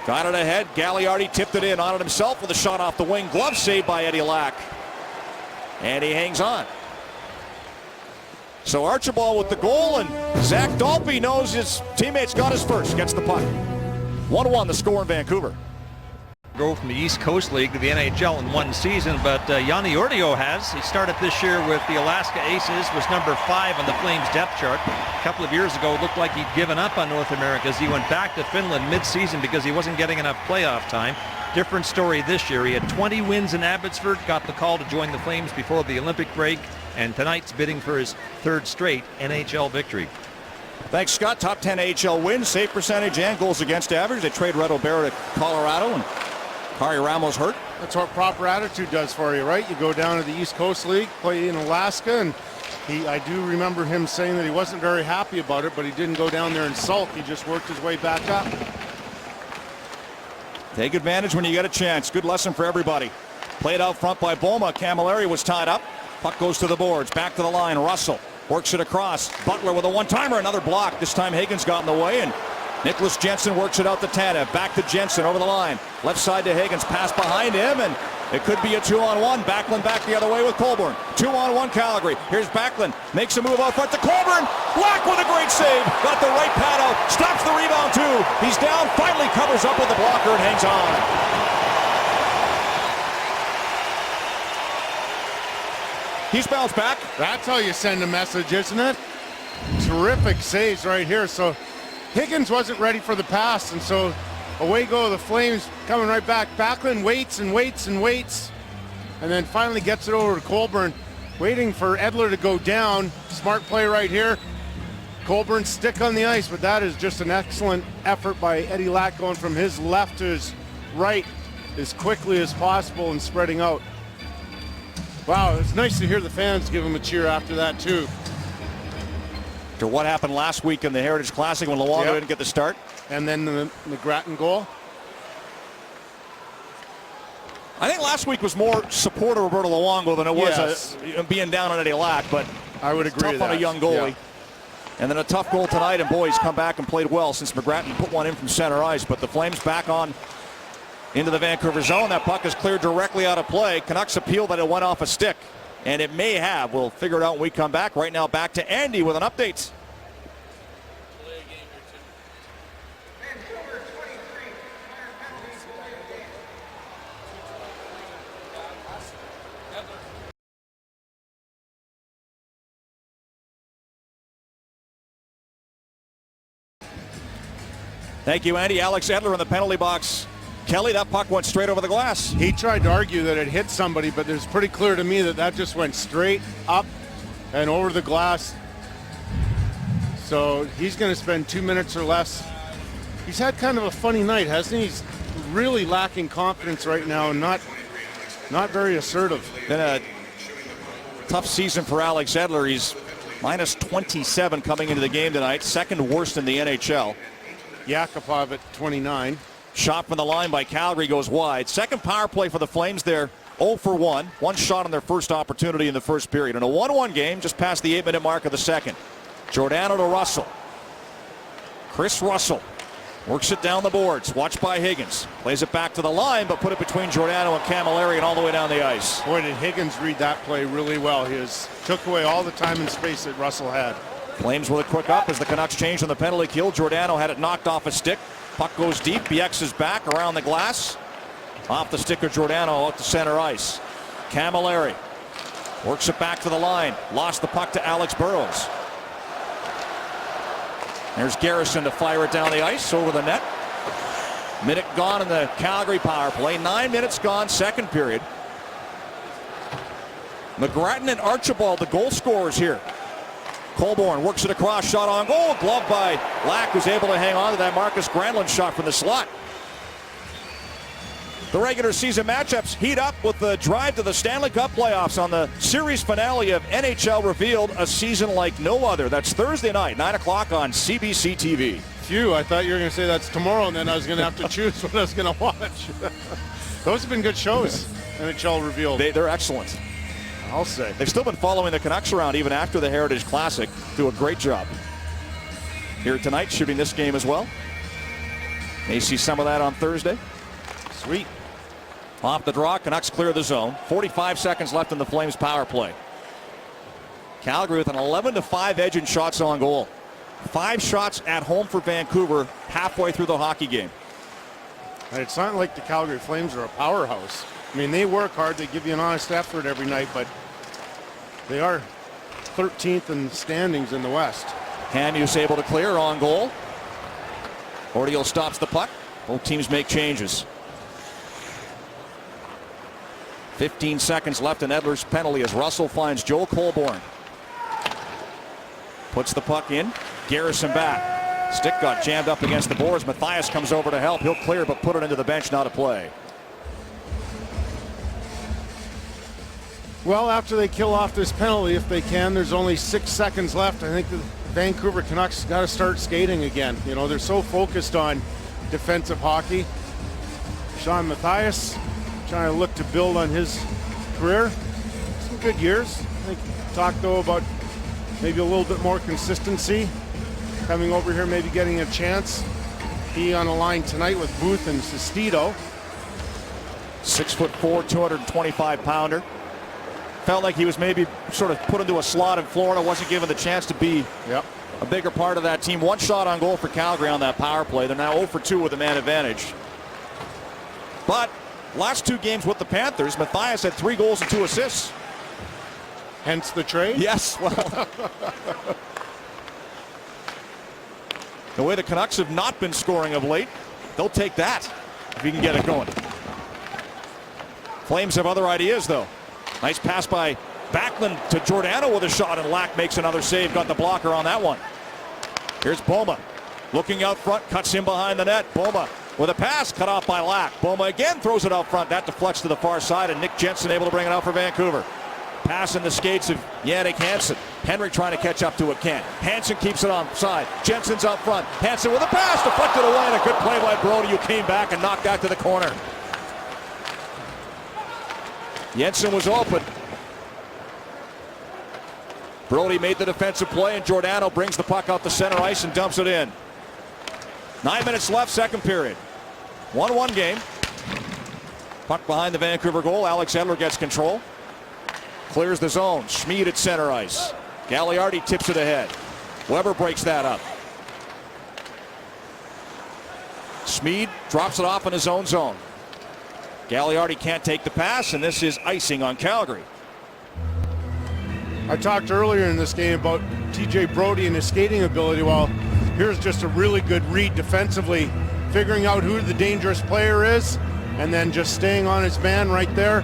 Got it ahead. Gagliardi tipped it in on it himself with a shot off the wing. Glove saved by Eddie Lack. And he hangs on. So Archibald with the goal, and Zach Dalby knows his teammates got his first. Gets the puck. 1-1 the score in Vancouver. Go from the East Coast League to the NHL in one season, but Yanni Ortio has. He started this year with the Alaska Aces, was number 5 on the Flames depth chart. A couple of years ago, it looked like he'd given up on North America as he went back to Finland mid-season because he wasn't getting enough playoff time. Different story this year. He had 20 wins in Abbotsford, got the call to join the Flames before the Olympic break, and tonight's bidding for his 3rd straight NHL victory. Thanks, Scott. Top 10 AHL wins, save percentage, and goals against average. They trade Reto Berra to Colorado, and Kari Ramos hurt. That's what proper attitude does for you, right? You go down to the East Coast League, play in Alaska, and I do remember him saying that he wasn't very happy about it, but he didn't go down there and sulk. He just worked his way back up. Take advantage when you get a chance. Good lesson for everybody. Played out front by Boma. Camilleri was tied up. Puck goes to the boards. Back to the line. Russell works it across. Butler with a one-timer. Another block. This time Higgins got in the way, and Nicholas Jensen works it out to Tanev. Back to Jensen over the line. Left side to Higgins. Pass behind him, and it could be a 2-on-1. Backlund back the other way with Colborne. 2-on-1 Calgary. Here's Backlund. Makes a move out front to Colborne. Lack with a great save. Got the right pad out. Stops the rebound too. He's down. Finally covers up with the blocker and hangs on. He's bounced back. That's how you send a message, isn't it? Terrific saves right here. So Higgins wasn't ready for the pass, and so away go the Flames coming right back. Backlund waits and waits and waits, and then finally gets it over to Colborne, waiting for Edler to go down. Smart play right here. Colborne stick on the ice, but that is just an excellent effort by Eddie Lack, going from his left to his right as quickly as possible and spreading out. Wow, it's nice to hear the fans give him a cheer after that too. To what happened last week in the Heritage Classic when Luongo didn't get the start. And then the Grattan goal. I think last week was more support of Roberto Luongo than it was being down on Eddie Lack, but I would agree tough on a young goalie. Yeah. And then a tough goal tonight, and boy, he's come back and played well since McGrattan put one in from center ice. But the Flames back on into the Vancouver zone. That puck is cleared directly out of play. Canucks appeal that it went off a stick, and it may have. We'll figure it out when we come back. Right now, back to Andy with an update. Thank you, Andy. Alex Edler in the penalty box. Kelly, that puck went straight over the glass. He tried to argue that it hit somebody, but it's pretty clear to me that that just went straight up and over the glass. So he's going to spend 2 minutes or less. He's had kind of a funny night, hasn't he? He's really lacking confidence right now and not Not very assertive. Been a tough season for Alex Edler. He's minus 27 coming into the game tonight. Second worst in the NHL. Yakupov at 29. Shot from the line by Calgary goes wide. Second power play for the Flames there. 0 for 1. One shot on their first opportunity in the first period. In a 1-1 game, just past the 8-minute mark of the second. Giordano to Russell. Chris Russell works it down the boards. Watched by Higgins. Plays it back to the line, but put it between Giordano and Camilleri and all the way down the ice. Boy, did Higgins read that play really well. He took away all the time and space that Russell had. Flames with a quick up as the Canucks change on the penalty kill. Giordano had it knocked off a stick. Puck goes deep. BX is back around the glass. Off the stick of Giordano out to center ice. Camilleri works it back to the line. Lost the puck to Alex Burrows. There's Garrison to fire it down the ice over the net. Minute gone in the Calgary power play. 9 minutes gone, second period. McGrattan and Archibald, the goal scorers here. Colborne works it across, shot on goal. Glove by Lack, who's able to hang on to that Marcus Granlund shot from the slot. The regular season matchups heat up with the drive to the Stanley Cup playoffs on the series finale of NHL Revealed, a season like no other. That's Thursday night, 9 o'clock on CBC TV. Phew, I thought you were going to say that's tomorrow, and then I was going to have to choose what I was going to watch. Those have been good shows, NHL Revealed. They're excellent. I'll say. They've still been following the Canucks around even after the Heritage Classic. Do a great job. Here tonight, shooting this game as well. May see some of that on Thursday. Sweet. Off the draw, Canucks clear the zone. 45 seconds left in the Flames power play. Calgary with an 11-5 edge in shots on goal. 5 shots at home for Vancouver halfway through the hockey game. And it's not like the Calgary Flames are a powerhouse. I mean, they work hard. They give you an honest effort every night, but they are 13th in standings in the West. Hanius able to clear on goal. Ordeal stops the puck. Both teams make changes. 15 seconds left in Edler's penalty as Russell finds Joel Colborne. Puts the puck in. Garrison back. Stick got jammed up against the boards. Matthias comes over to help. He'll clear but put it into the bench, not a play. Well, after they kill off this penalty, if they can, there's only 6 seconds left. I think the Vancouver Canucks got to start skating again. You know, they're so focused on defensive hockey. Sean Matthias trying to look to build on his career. Some good years. I think talked though about maybe a little bit more consistency. Coming over here, maybe getting a chance. He on a line tonight with Booth and Sestito. 6'4", 225-pounder. Felt like he was maybe sort of put into a slot in Florida. Wasn't given the chance to be a bigger part of that team. 1 shot on goal for Calgary on that power play. They're now 0 for 2 with a man advantage. But last 2 games with the Panthers, Matthias had 3 goals and 2 assists. Hence the trade? Yes, well. The way the Canucks have not been scoring of late, they'll take that if he can get it going. Flames have other ideas, though. Nice pass by Backlund to Giordano with a shot, and Lack makes another save. Got the blocker on that one. Here's Boma. Looking out front, cuts in behind the net. Boma with a pass cut off by Lack. Boma again throws it out front. That deflects to the far side, and Nick Jensen able to bring it out for Vancouver. Pass in the skates of Jannik Hansen. Henrik trying to catch up to it. Can't. Hansen keeps it on side. Jensen's out front. Hansen with a pass deflected away, and a good play by Brody, who came back and knocked that to the corner. Jensen was open. Brody made the defensive play, and Giordano brings the puck out to center ice and dumps it in. 9 minutes left, second period. 1-1 game. Puck behind the Vancouver goal. Alex Edler gets control. Clears the zone. Schmid at center ice. Gagliardi tips it ahead. Weber breaks that up. Schmid drops it off in his own zone. Gagliardi can't take the pass, and this is icing on Calgary. I talked earlier in this game about TJ Brody and his skating ability. Well, here's just a really good read defensively, figuring out who the dangerous player is, and then just staying on his man right there,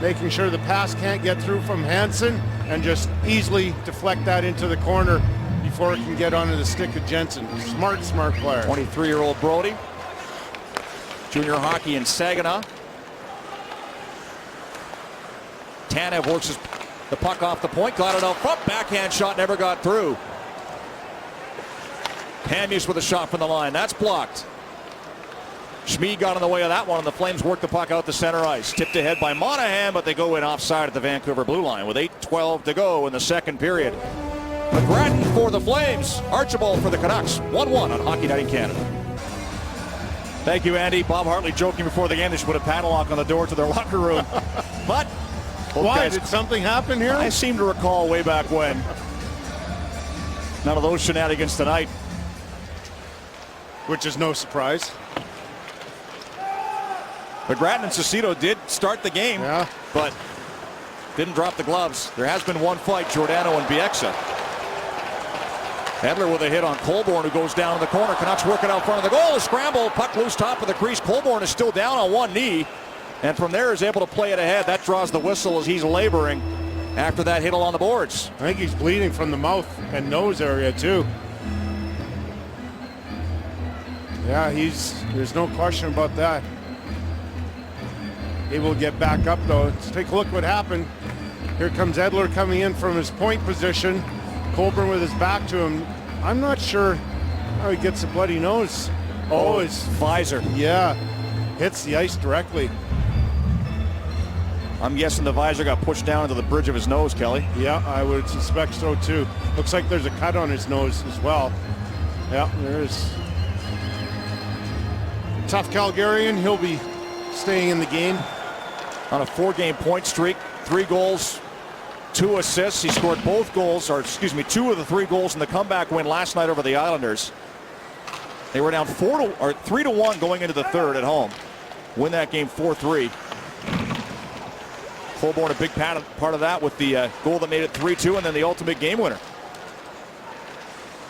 making sure the pass can't get through from Hansen, and just easily deflect that into the corner before it can get onto the stick of Jensen. Smart player. 23-year-old Brody. Junior hockey in Saginaw. Tanev works the puck off the point, got it out front, backhand shot, never got through. Hamhuis with a shot from the line, that's blocked. Schmid got in the way of that one, and the Flames work the puck out to center ice. Tipped ahead by Monahan, but they go in offside at the Vancouver blue line with 8:12 to go in the second period. McGrattan for the Flames, Archibald for the Canucks. 1-1 on Hockey Night in Canada. Thank you, Andy. Bob Hartley joking before the game they should put a padlock on the door to their locker room. But why? Did something happen here? I seem to recall way back when. None of those shenanigans tonight. Which is no surprise. McGrattan and Cicito did start the game, but didn't drop the gloves. There has been one fight, Giordano and Bieksa. Edler with a hit on Colborne, who goes down in the corner. Canucks work it out front of the goal. A scramble, puck loose top of the crease. Colborne is still down on one knee, and from there is able to play it ahead. That draws the whistle as he's laboring after that hit along the boards. I think he's bleeding from the mouth and nose area too. Yeah, there's no question about that. Able to get back up though. Let's take a look what happened. Here comes Edler coming in from his point position. Colborne with his back to him. I'm not sure how he gets a bloody nose. Oh, his visor. Yeah, hits the ice directly. I'm guessing the visor got pushed down into the bridge of his nose, Kelly. Yeah, I would suspect so too. Looks like there's a cut on his nose as well. Yeah, there is. Tough Calgarian. He'll be staying in the game. On a 4-game point streak, 3 goals, 2 assists. He scored both goals, or excuse me, 2 of the 3 goals in the comeback win last night over the Islanders. They were down 3-1 going into the third at home. Win that game 4-3. Colborne a big part of that with the goal that made it 3-2, and then the ultimate game winner.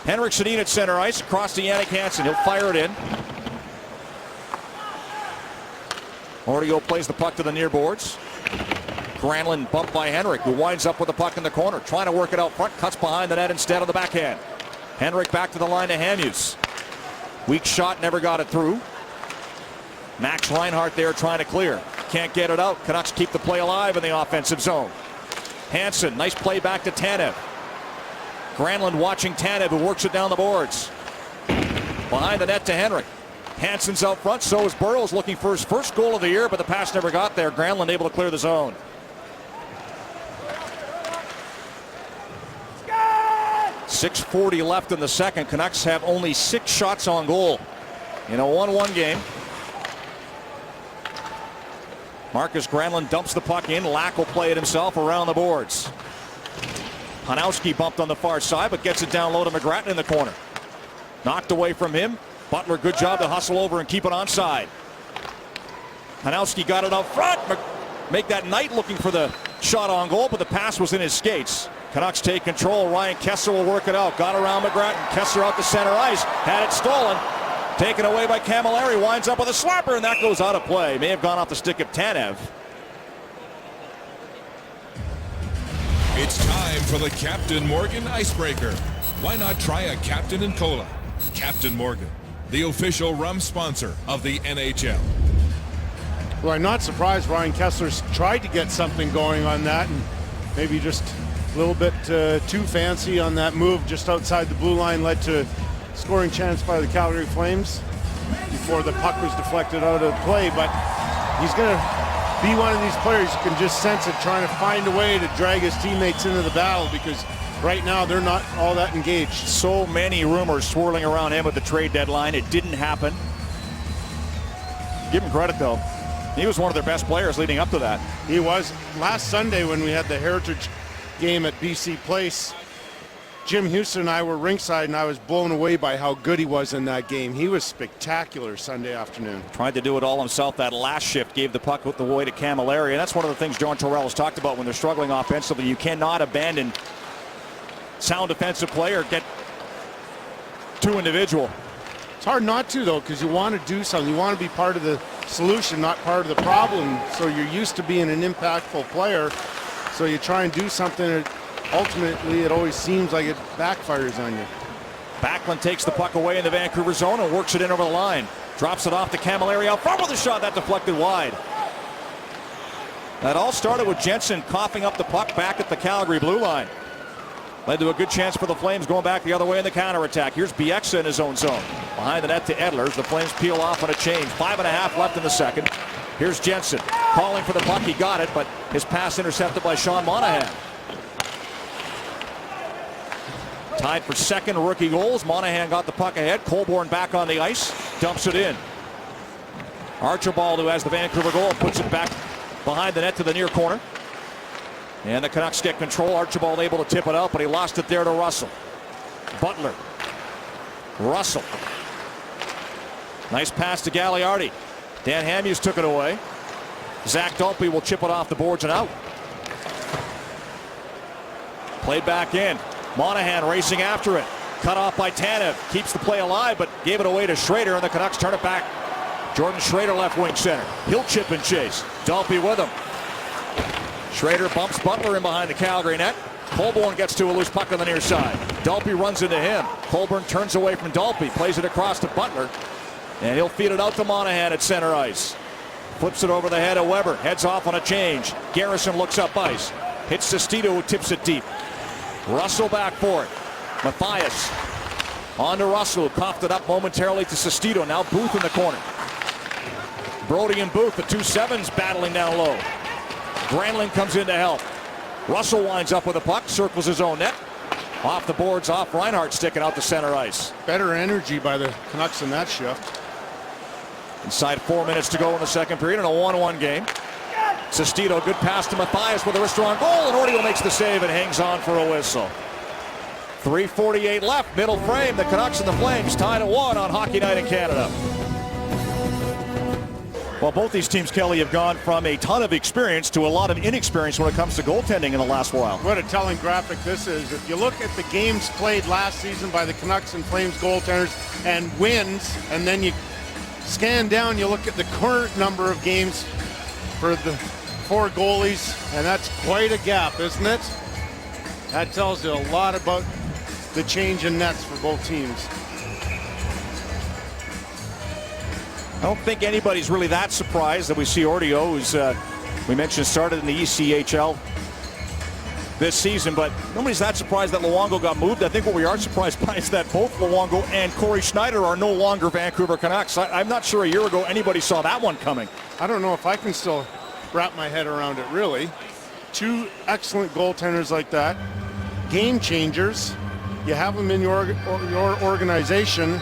Henrik Sedin at center ice, across to Jannik Hansen. He'll fire it in. Ortego plays the puck to the near boards. Granlund bumped by Henrik, who winds up with the puck in the corner, trying to work it out front, cuts behind the net instead of the backhand. Henrik back to the line to Hamhuis. Weak shot, never got it through. Max Reinhart there trying to clear. Can't get it out. Canucks keep the play alive in the offensive zone. Hansen, nice play back to Tanev. Granlund watching Tanev, who works it down the boards. Behind the net to Henrik. Hansen's out front, so is Burrows, looking for his first goal of the year, but the pass never got there. Granlund able to clear the zone. .640 left in the second. Canucks have only 6 shots on goal in a 1-1 game. Marcus Granlund dumps the puck in. Lack will play it himself around the boards. Hanowski bumped on the far side, but gets it down low to McGrattan in the corner. Knocked away from him. Butler, good job to hustle over and keep it onside. Hanowski got it out front. Make that Knight looking for the shot on goal, but the pass was in his skates. Canucks take control. Ryan Kesler will work it out. Got around McGrattan. Kesler out to center ice. Had it stolen. Taken away by Camilleri. Winds up with a slapper, and that goes out of play. May have gone off the stick of Tanev. It's time for the Captain Morgan Icebreaker. Why not try a Captain and Cola? Captain Morgan, the official rum sponsor of the NHL. Well, I'm not surprised Ryan Kesler's tried to get something going on that, and maybe just a little bit too fancy on that move just outside the blue line led to a scoring chance by the Calgary Flames before the puck was deflected out of play. But he's going to be one of these players who can just sense it, trying to find a way to drag his teammates into the battle, because right now they're not all that engaged. So many rumors swirling around him at the trade deadline. It didn't happen. Give him credit though. He was one of their best players leading up to that. He was. Last Sunday when we had the Heritage game at BC Place, Jim Houston and I were ringside, and I was blown away by how good he was in that game. He was spectacular Sunday afternoon. Tried to do it all himself. That last shift gave the puck the way to Camilleri, and that's one of the things John Torell has talked about when they're struggling offensively. You cannot abandon sound defensive play or get too individual. It's hard not to, though, because you want to do something. You want to be part of the solution, not part of the problem. So you're used to being an impactful player, so you try and do something that ultimately it always seems like it backfires on you. Backlund takes the puck away in the Vancouver zone and works it in over the line. Drops it off to Camilleri out front with a shot that deflected wide. That all started with Jensen coughing up the puck back at the Calgary blue line. Led to a good chance for the Flames going back the other way in the counterattack. Here's Bieksa in his own zone. Behind the net to Edler. The Flames peel off on a change. 5.5 left in the second. Here's Jensen calling for the puck. He got it, but his pass intercepted by Sean Monahan. Tied for second rookie goals. Monahan got the puck ahead. Colborne back on the ice. Dumps it in. Archibald, who has the Vancouver goal, puts it back behind the net to the near corner. And the Canucks get control. Archibald able to tip it out, but he lost it there to Russell. Butler. Russell. Nice pass to Gagliardi. Dan Hamhuis took it away. Zach Dalpe will chip it off the boards and out. Played back in. Monahan racing after it. Cut off by Tanev. Keeps the play alive, but gave it away to Schrader, and the Canucks turn it back. Jordan Schrader, left wing center. He'll chip and chase. Dalpe with him. Schrader bumps Butler in behind the Calgary net. Colborne gets to a loose puck on the near side. Dalpe runs into him. Colborne turns away from Dalpe. Plays it across to Butler. And he'll feed it out to Monahan at center ice. Flips it over the head of Weber. Heads off on a change. Garrison looks up ice. Hits Sestito, who tips it deep. Russell back for it. Matthias on to Russell, who coughed it up momentarily to Sestito. Now Booth in the corner. Brody and Booth, the 2-7s battling down low. Granlund comes in to help. Russell winds up with the puck, circles his own net. Off the boards, off Reinhart, sticking out to center ice. Better energy by the Canucks in that shift. Inside 4 minutes to go in the second period in a 1-1 game. Sestito, good pass to Matthias with a wrister on goal, and Ortio makes the save and hangs on for a whistle. 3:48 left, middle frame. The Canucks and the Flames tied at 1 on Hockey Night in Canada. Well, both these teams, Kelly, have gone from a ton of experience to a lot of inexperience when it comes to goaltending in the last while. What a telling graphic this is. If you look at the games played last season by the Canucks and Flames goaltenders and wins, and then you scan down, you look at the current number of games for the 4 goalies, and that's quite a gap, isn't it? That tells you a lot about the change in nets for both teams. I don't think anybody's really that surprised that we see Ortio, who's, we mentioned, started in the ECHL this season, but nobody's that surprised that Luongo got moved. I think what we are surprised by is that both Luongo and Corey Schneider are no longer Vancouver Canucks. I'm not sure a year ago anybody saw that one coming. I don't know if I can still wrap my head around it, really. 2 excellent goaltenders like that, game changers. You have them in your organization.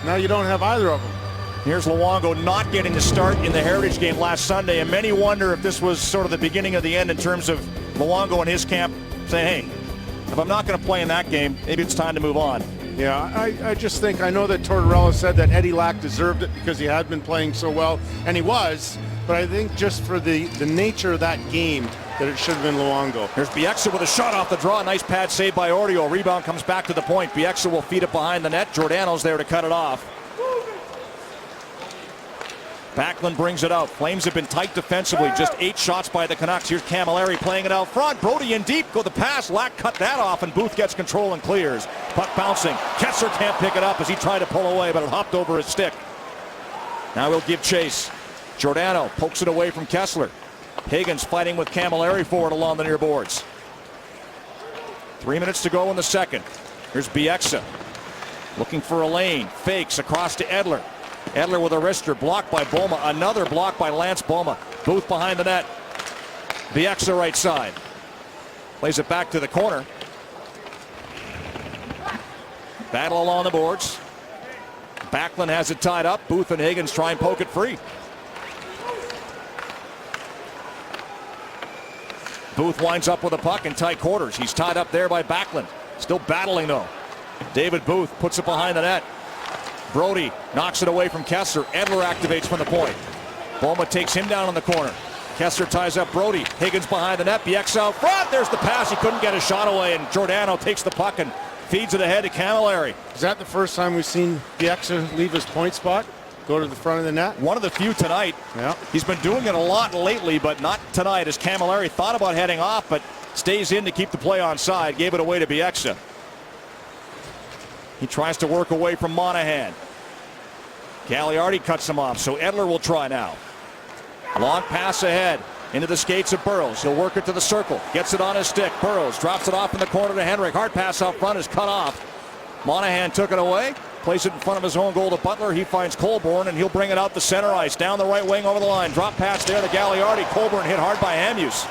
Now you don't have either of them. Here's Luongo not getting the start in the Heritage game last Sunday, and many wonder if this was sort of the beginning of the end in terms of Luongo and his camp saying, hey, if I'm not going to play in that game, maybe it's time to move on. Yeah, I just think, I know that Tortorella said that Eddie Lack deserved it because he had been playing so well, and he was, but I think just for the nature of that game, that it should have been Luongo. Here's Bieksa with a shot off the draw. Nice pad save by Ortio. Rebound comes back to the point. Bieksa will feed it behind the net. Giordano's there to cut it off. Backlund brings it out. Flames have been tight defensively. Just 8 shots by the Canucks. Here's Camilleri playing it out front. Brody in deep. Go the pass. Lack cut that off, and Booth gets control and clears. Puck bouncing. Kessler can't pick it up as he tried to pull away, but it hopped over his stick. Now he'll give chase. Giordano pokes it away from Kessler. Higgins fighting with Camilleri forward along the near boards. 3 minutes to go in the second. Here's Bieksa. Looking for a lane. Fakes across to Edler. Edler with a wrister, blocked by Boma. Another block by Lance Boma. Booth behind the net. Bieksa right side. Plays it back to the corner. Battle along the boards. Backlund has it tied up. Booth and Higgins try and poke it free. Booth winds up with a puck in tight quarters. He's tied up there by Backlund. Still battling though. David Booth puts it behind the net. Brody knocks it away from Kessler. Edler activates from the point. Boma takes him down in the corner. Kessler ties up Brody. Higgins behind the net. Bieksa out front. There's the pass. He couldn't get a shot away, and Giordano takes the puck and feeds it ahead to Camilleri. Is that the first time we've seen Bieksa leave his point spot? Go to the front of the net? One of the few tonight. Yeah. He's been doing it a lot lately, but not tonight, as Camilleri thought about heading off, but stays in to keep the play on side. Gave it away to Bieksa. He tries to work away from Monahan. Gagliardi cuts him off, so Edler will try now. Long pass ahead. Into the skates of Burrows. He'll work it to the circle. Gets it on his stick. Burrows drops it off in the corner to Henrik. Hard pass out front is cut off. Monahan took it away. Plays it in front of his own goal to Butler. He finds Colborne, and he'll bring it out the center ice. Down the right wing over the line. Drop pass there to Gagliardi. Colborne hit hard by Hamhuis.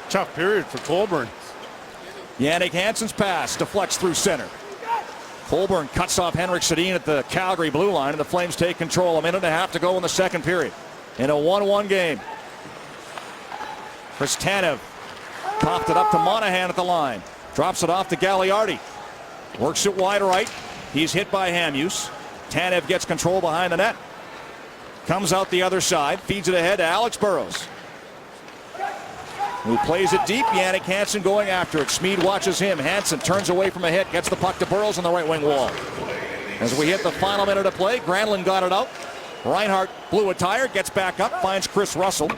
Tough period for Colborne. Jannik Hansen's pass deflects through center. Colborne cuts off Henrik Sedin at the Calgary blue line, and the Flames take control. A minute and a half to go in the second period. In a 1-1 game. Chris Tanev coughed it up to Monahan at the line. Drops it off to Gagliardi. Works it wide right. He's hit by Hamhuis. Tanev gets control behind the net. Comes out the other side. Feeds it ahead to Alex Burrows, who plays it deep. Jannik Hansen going after it. Schmid watches him. Hansen turns away from a hit. Gets the puck to Burrows on the right wing wall. As we hit the final minute of play, Granlund got it out. Reinhart blew a tire. Gets back up. Finds Chris Russell.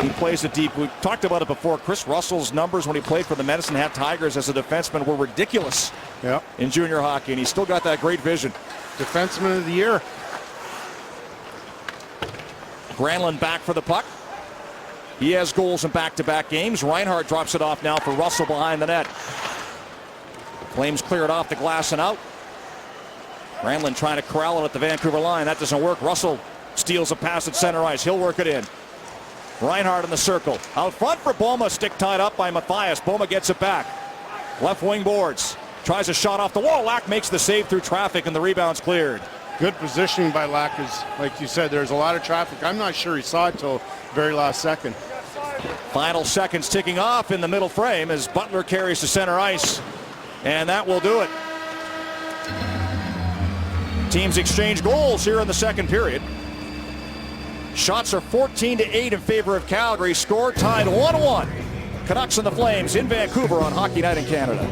He plays it deep. We talked about it before. Chris Russell's numbers when he played for the Medicine Hat Tigers as a defenseman were ridiculous in junior hockey, and he's still got that great vision. Defenseman of the year. Granlund back for the puck. He has goals in back-to-back games. Reinhart drops it off now for Russell behind the net. Flames clear it off the glass and out. Granlund trying to corral it at the Vancouver line. That doesn't work. Russell steals a pass at center ice. He'll work it in. Reinhart in the circle. Out front for Boma. Stick tied up by Mathias. Boma gets it back. Left wing boards. Tries a shot off the wall. Lack makes the save through traffic, and the rebound's cleared. Good positioning by Lack. Like you said, there's a lot of traffic. I'm not sure he saw it till very last second. Final seconds ticking off in the middle frame as Butler carries to center ice. And that will do it. Teams exchange goals here in the second period. Shots are 14-8 in favor of Calgary. Score tied 1-1. Canucks and the Flames in Vancouver on Hockey Night in Canada.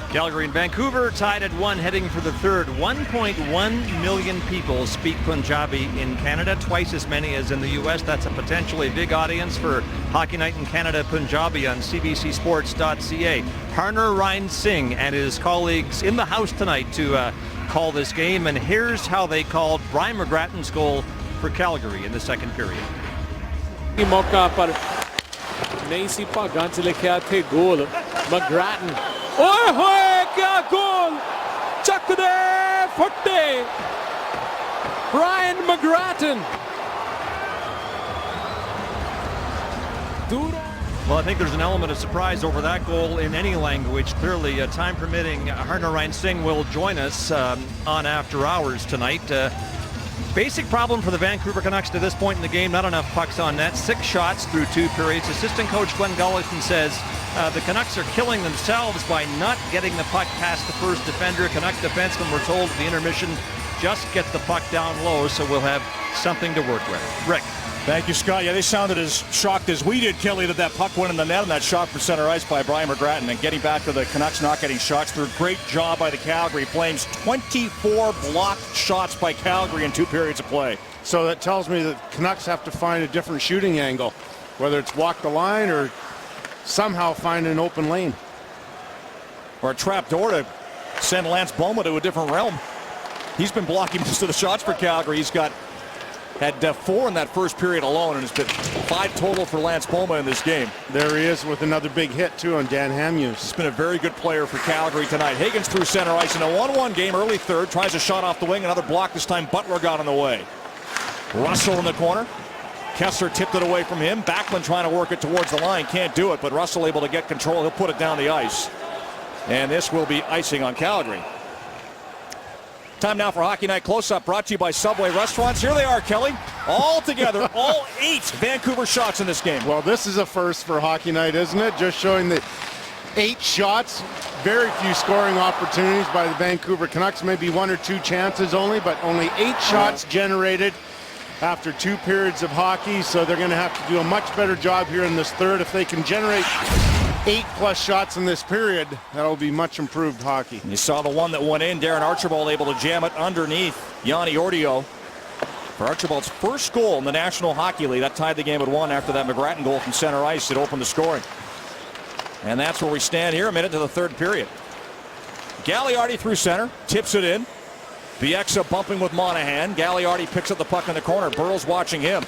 Calgary and Vancouver tied at 1, heading for the third. 1.1 million people speak Punjabi in Canada, twice as many as in the U.S. That's a potentially big audience for Hockey Night in Canada Punjabi on cbcsports.ca. Harner Ryan Singh and his colleagues in the house tonight to call this game, and here's how they called Brian McGrattan's goal for Calgary in the second period. मौका पर नहीं सी भागां च लिखिया थे गोल McGrattan ओए होए क्या गोल चक दे फट्टे Brian McGrattan. Well, I think there's an element of surprise over that goal in any language. Clearly, time permitting, Harner Ryan Singh will join us on After Hours tonight. Basic problem for the Vancouver Canucks to this point in the game, not enough pucks on net. 6 shots through 2 periods. Assistant coach Glenn Gullickson says the Canucks are killing themselves by not getting the puck past the first defender. Canuck defensemen were told at the intermission, just get the puck down low, so we'll have something to work with. Rick. Thank you, Scott. Yeah, they sounded as shocked as we did, Kelly, that puck went in the net on that shot from center ice by Brian McGrattan. And getting back to the Canucks not getting shots through. Great job by the Calgary Flames. 24 blocked shots by Calgary in 2 periods of play. So that tells me that Canucks have to find a different shooting angle, whether it's walk the line or somehow find an open lane. Or a trap door to send Lance Boma to a different realm. He's been blocking most of the shots for Calgary. He's had 4 in that first period alone, and it's been 5 total for Lance Boma in this game. There he is with another big hit, too, on Dan Hamhuis. He's been a very good player for Calgary tonight. Higgins through center ice in a 1-1 game, early third. Tries a shot off the wing, another block. This time Butler got in the way. Russell in the corner. Kessler tipped it away from him. Backlund trying to work it towards the line. Can't do it, but Russell able to get control. He'll put it down the ice. And this will be icing on Calgary. Time now for Hockey Night Close-Up, brought to you by Subway Restaurants. Here they are, Kelly. All together, all 8 Vancouver shots in this game. Well, this is a first for Hockey Night, isn't it? Just showing the 8 shots, very few scoring opportunities by the Vancouver Canucks. Maybe 1 or 2 chances only, but only 8 shots generated after 2 periods of hockey. So they're going to have to do a much better job here in this third. If they can generate 8+ shots in this period, that'll be much improved hockey. You saw the one that went in. Darren Archibald able to jam it underneath Yanni Ordio for Archibald's first goal in the National Hockey League. That tied the game at 1 after that McGrattan goal from center ice. It opened the scoring. And that's where we stand here, a minute to the third period. Gagliardi through center, tips it in. Bieksa bumping with Monahan. Gagliardi picks up the puck in the corner. Burrow's watching him.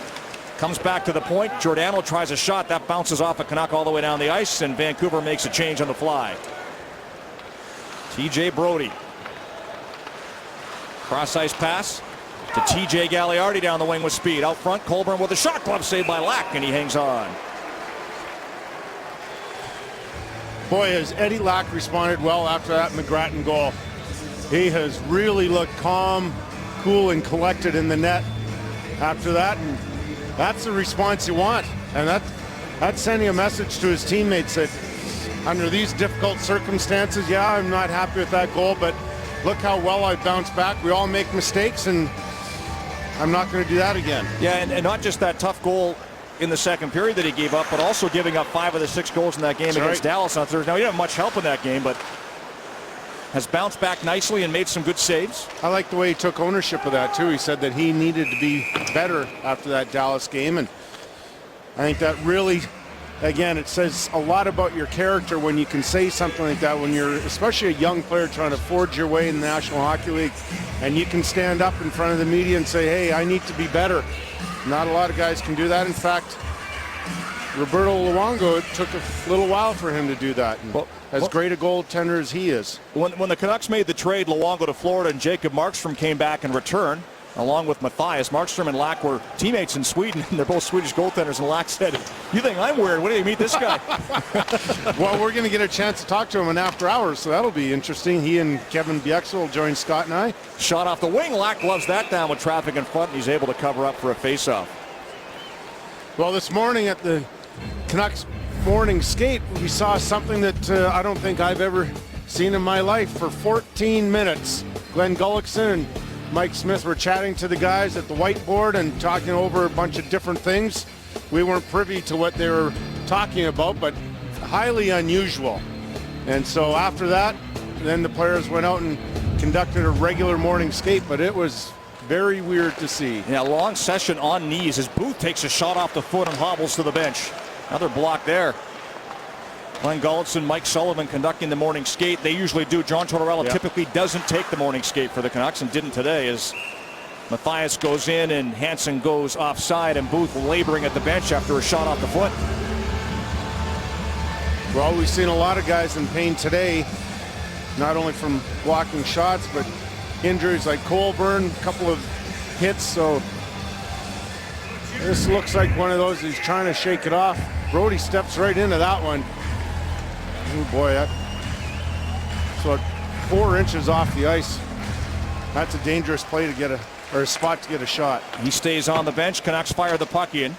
Comes back to the point. Giordano tries a shot. That bounces off a Canuck all the way down the ice, and Vancouver makes a change on the fly. TJ Brodie. Cross ice pass to TJ Gagliardi down the wing with speed. Out front, Colburn with a shot. Glove saved by Lack, and he hangs on. Boy, has Eddie Lack responded well after that McGrattan goal. He has really looked calm, cool, and collected in the net after that, and that's the response you want. And that's sending a message to his teammates that under these difficult circumstances, yeah, I'm not happy with that goal, but look how well I bounced back. We all make mistakes, and I'm not going to do that again. Yeah, and not just that tough goal in the second period that he gave up, but also giving up 5 of the 6 goals in that game against Dallas on Thursday. Now, he didn't have much help in that game, but has bounced back nicely and made some good saves. I like the way he took ownership of that, too. He said that he needed to be better after that Dallas game, and I think that really, again, it says a lot about your character when you can say something like that, when you're especially a young player trying to forge your way in the National Hockey League, and you can stand up in front of the media and say, hey, I need to be better. Not a lot of guys can do that. In fact, Roberto Luongo, it took a little while for him to do that. As great a goaltender as he is. When the Canucks made the trade, Luongo to Florida, and Jacob Markstrom came back in return, along with Mathias. Markstrom and Lack were teammates in Sweden, and they're both Swedish goaltenders, and Lack said, you think I'm weird? When do you meet this guy? Well, we're going to get a chance to talk to him in after hours, so that'll be interesting. He and Kevin Bieksa will join Scott and I. Shot off the wing. Lack gloves that down with traffic in front, and he's able to cover up for a faceoff. Well, this morning at the Canucks morning skate, we saw something that I don't think I've ever seen in my life. For 14 minutes, Glenn Gullickson and Mike Smith were chatting to the guys at the whiteboard and talking over a bunch of different things. We weren't privy to what they were talking about, but highly unusual. And so after that, then the players went out and conducted a regular morning skate, but it was very weird to see. Yeah, long session on knees as Booth takes a shot off the foot and hobbles to the bench. Another block there. Glenn Gullickson, Mike Sullivan conducting the morning skate. They usually do. John Tortorella typically doesn't take the morning skate for the Canucks and didn't today, as Mathias goes in and Hansen goes offside, and Booth laboring at the bench after a shot off the foot. Well, we've seen a lot of guys in pain today, not only from blocking shots, but injuries like Colburn, a couple of hits. So this looks like one of those he's trying to shake it off. Brodie steps right into that one. Oh boy, that's about 4 inches off the ice. That's a dangerous play to get a spot to get a shot. He stays on the bench. Canucks fire the puck in.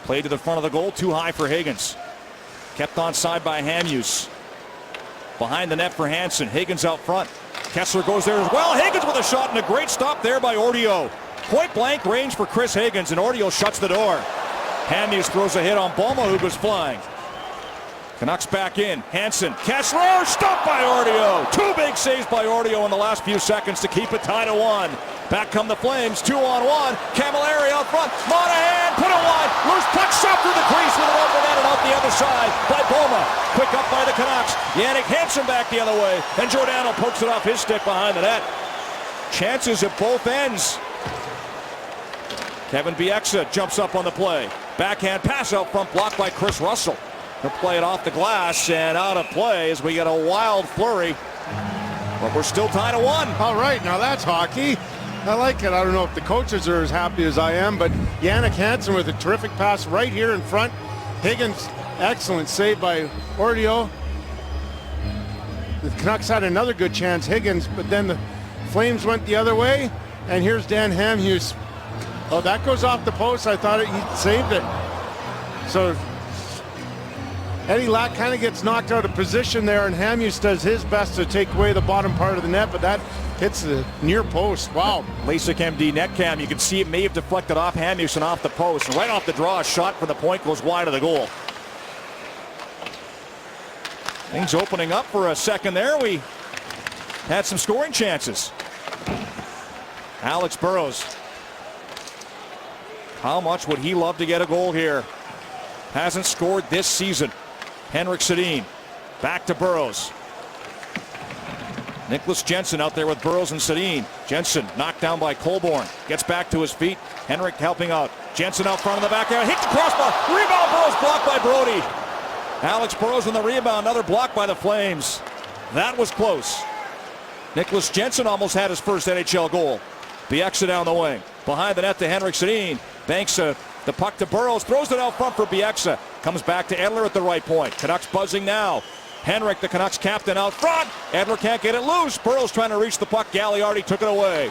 Play to the front of the goal, too high for Higgins. Kept on side by Hamhuis. Behind the net for Hansen. Higgins out front. Kessler goes there as well. Higgins with a shot, and a great stop there by Ortio. Point blank range for Chris Higgins, and Ortio shuts the door. Hamhuis throws a hit on Boma, who goes flying. Canucks back in. Hansen. Kessler stopped by Ortio. 2 big saves by Ortio in the last few seconds to keep it tied at 1. Back come the Flames. 2-on-1. Camilleri out front. Monahan put it wide. Loose puck shot through the crease with an open net and out the other side by Boma. Quick up by the Canucks. Yannick Hansen back the other way. And Giordano pokes it off his stick behind the net. Chances at both ends. Kevin Bieksa jumps up on the play. Backhand pass out front, blocked by Chris Russell. He'll play it off the glass and out of play as we get a wild flurry. But we're still tied at 1. All right, now that's hockey. I like it. I don't know if the coaches are as happy as I am, but Yannick Hansen with a terrific pass right here in front. Higgins, excellent save by Ortio. The Canucks had another good chance, Higgins, but then the Flames went the other way, and here's Dan Hamhuis. Oh, that goes off the post. I thought he saved it. So Eddie Lack kind of gets knocked out of position there, and Hamhuis does his best to take away the bottom part of the net, but that hits the near post. Wow. LASIK MD net cam. You can see it may have deflected off Hamhuis and off the post. And right off the draw, a shot from the point goes wide of the goal. Things opening up for a second there. We had some scoring chances. Alex Burrows. How much would he love to get a goal here? Hasn't scored this season. Henrik Sedin back to Burrows. Nicholas Jensen out there with Burrows and Sedin. Jensen knocked down by Colborne. Gets back to his feet. Henrik helping out. Jensen out front of the backyard. Hit the crossbar. Rebound. Burrows blocked by Brody. Alex Burrows on the rebound. Another block by the Flames. That was close. Nicholas Jensen almost had his first NHL goal. Bieksa down the wing. Behind the net to Henrik Sedin. Banks the puck to Burrows. Throws it out front for Bieksa. Comes back to Edler at the right point. Canucks buzzing now. Henrik, the Canucks captain, out front. Edler can't get it loose. Burrows trying to reach the puck. Gagliardi took it away.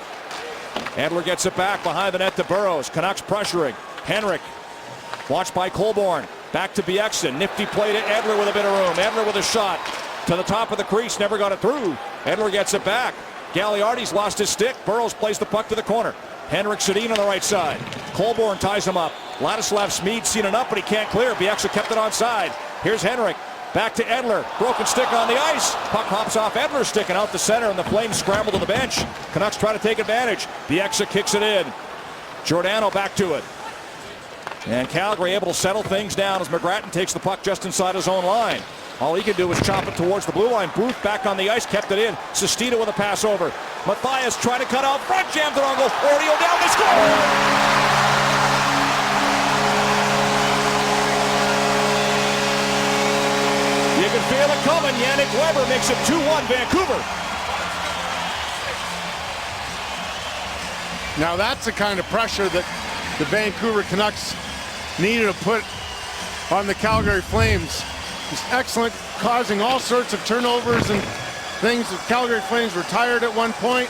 Edler gets it back behind the net to Burrows. Canucks pressuring. Henrik, watched by Colborne. Back to Bieksa. Nifty play to Edler with a bit of room. Edler with a shot to the top of the crease. Never got it through. Edler gets it back. Gagliardi's lost his stick. Burrows plays the puck to the corner. Henrik Sedin on the right side. Colborne ties him up. Ladislav Smid seen it up, but he can't clear. Bieksa kept it onside. Here's Henrik. Back to Edler. Broken stick on the ice. Puck hops off Edler's stick and out the center, and the Flames scramble to the bench. Canucks try to take advantage. Bieksa kicks it in. Giordano back to it. And Calgary able to settle things down as McGrattan takes the puck just inside his own line. All he can do is chop it towards the blue line. Booth back on the ice, kept it in. Sestito with a pass over. Mathias trying to cut out front, jams it on goal. Oreo down, they score! You can feel it coming. Yannick Weber makes it 2-1 Vancouver. Now that's the kind of pressure that the Vancouver Canucks needed to put on the Calgary Flames. He's excellent, causing all sorts of turnovers and things. The Calgary Flames were tired at one point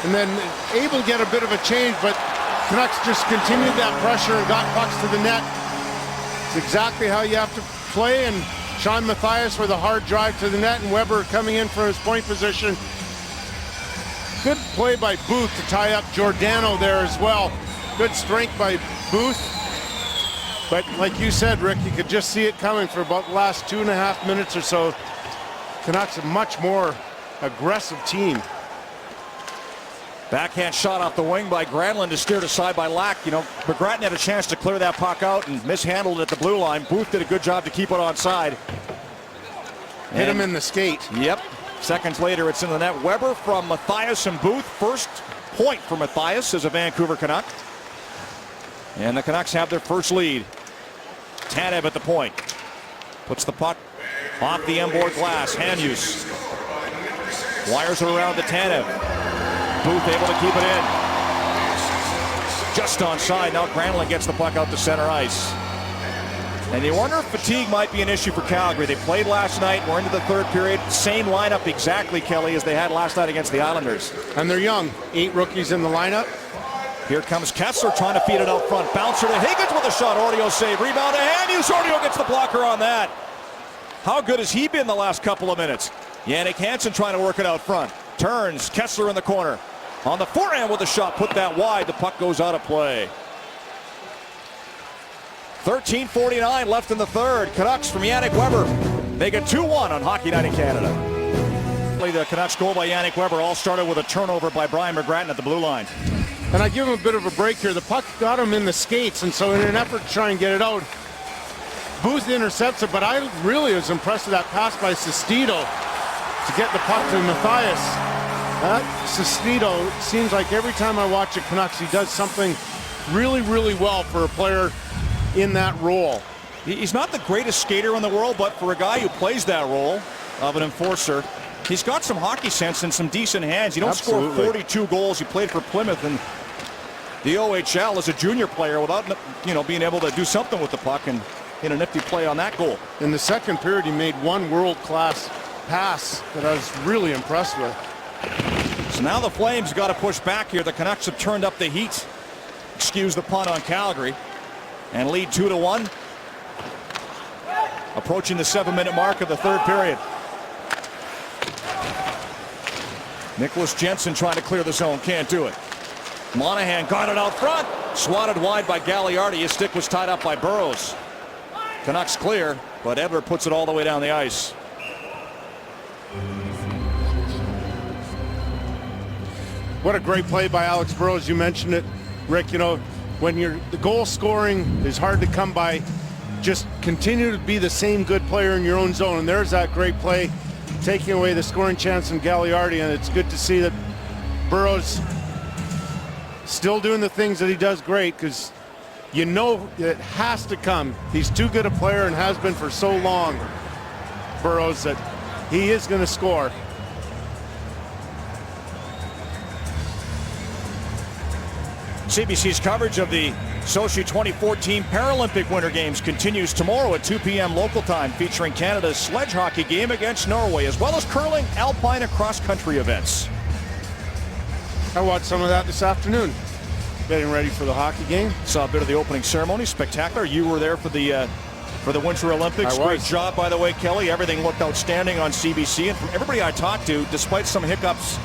and then able to get a bit of a change, but Canucks just continued that pressure and got pucks to the net. It's exactly how you have to play, and Sean Mathias with a hard drive to the net, and Weber coming in from his point position. Good play by Booth to tie up Giordano there as well. Good strength by Booth. But like you said, Rick, you could just see it coming for about the last 2.5 minutes or so. Canucks a much more aggressive team. Backhand shot off the wing by Granlund is steered aside by Lack. You know, McGrattan had a chance to clear that puck out and mishandled it at the blue line. Booth did a good job to keep it onside. Hit him in the skate. Yep. Seconds later, it's in the net. Weber from Mathias and Booth. First point for Mathias as a Vancouver Canuck. And the Canucks have their first lead. Tanev at the point. Puts the puck off the M-board glass. Hanius wires it around to Tanev. Booth able to keep it in. Just onside. Now Granlund gets the puck out to center ice. And you wonder if fatigue might be an issue for Calgary. They played last night. We're into the third period. Same lineup exactly, Kelly, as they had last night against the Islanders. And they're young. 8 rookies in the lineup. Here comes Kessler trying to feed it out front. Bouncer to Higgins with a shot. Oreo save. Rebound to Hanius. Oreo gets the blocker on that. How good has he been the last couple of minutes? Yannick Hansen trying to work it out front. Turns. Kessler in the corner. On the forehand with a shot. Put that wide. The puck goes out of play. 13:49 left in the third. Canucks from Yannick Weber make it 2-1 on Hockey Night in Canada. The Canucks goal by Yannick Weber all started with a turnover by Brian McGrattan at the blue line. And I give him a bit of a break here. The puck got him in the skates, and so in an effort to try and get it out, Booth intercepts it, but I really was impressed with that pass by Sestito to get the puck to Mathias. Sestito seems like every time I watch the Canucks, he does something really, really well for a player in that role. He's not the greatest skater in the world, but for a guy who plays that role of an enforcer, he's got some hockey sense and some decent hands. You don't score 42 goals. You played for Plymouth and the OHL as a junior player without, being able to do something with the puck, and in a nifty play on that goal. In the second period, he made one world-class pass that I was really impressed with. So now the Flames got to push back here. The Canucks have turned up the heat. Excuse the pun on Calgary. And lead 2-1. Approaching the 7-minute mark of the third period. Nicholas Jensen trying to clear the zone. Can't do it. Monahan got it out front. Swatted wide by Gagliardi. His stick was tied up by Burrows. Canucks clear, but Edler puts it all the way down the ice. What a great play by Alex Burrows. You mentioned it, Rick. When the goal scoring is hard to come by, just continue to be the same good player in your own zone. And there's that great play taking away the scoring chance from Gagliardi, and it's good to see that Burrows still doing the things that he does great, because you know it has to come. He's too good a player and has been for so long, Burrows, that he is going to score. CBC's coverage of the Sochi 2014 Paralympic Winter Games continues tomorrow at 2 p.m. local time, featuring Canada's sledge hockey game against Norway, as well as curling, alpine, and cross-country events. I watched some of that this afternoon, getting ready for the hockey game. Saw a bit of the opening ceremony, spectacular. You were there for the Winter Olympics. I was. Great job, by the way, Kelly. Everything looked outstanding on CBC, and from everybody I talked to, despite some hiccups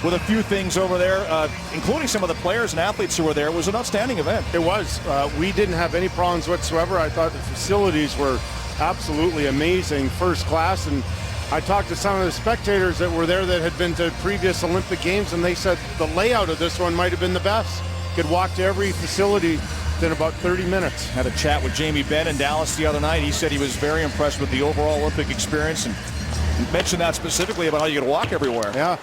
with a few things over there, including some of the players and athletes who were there, it was an outstanding event. It was. We didn't have any problems whatsoever. I thought the facilities were absolutely amazing, first class, and I talked to some of the spectators that were there that had been to previous Olympic Games, and they said the layout of this one might have been the best. Could walk to every facility in about 30 minutes. Had a chat with Jamie Benn in Dallas the other night. He said he was very impressed with the overall Olympic experience, and mentioned that specifically about how you could walk everywhere. Yeah.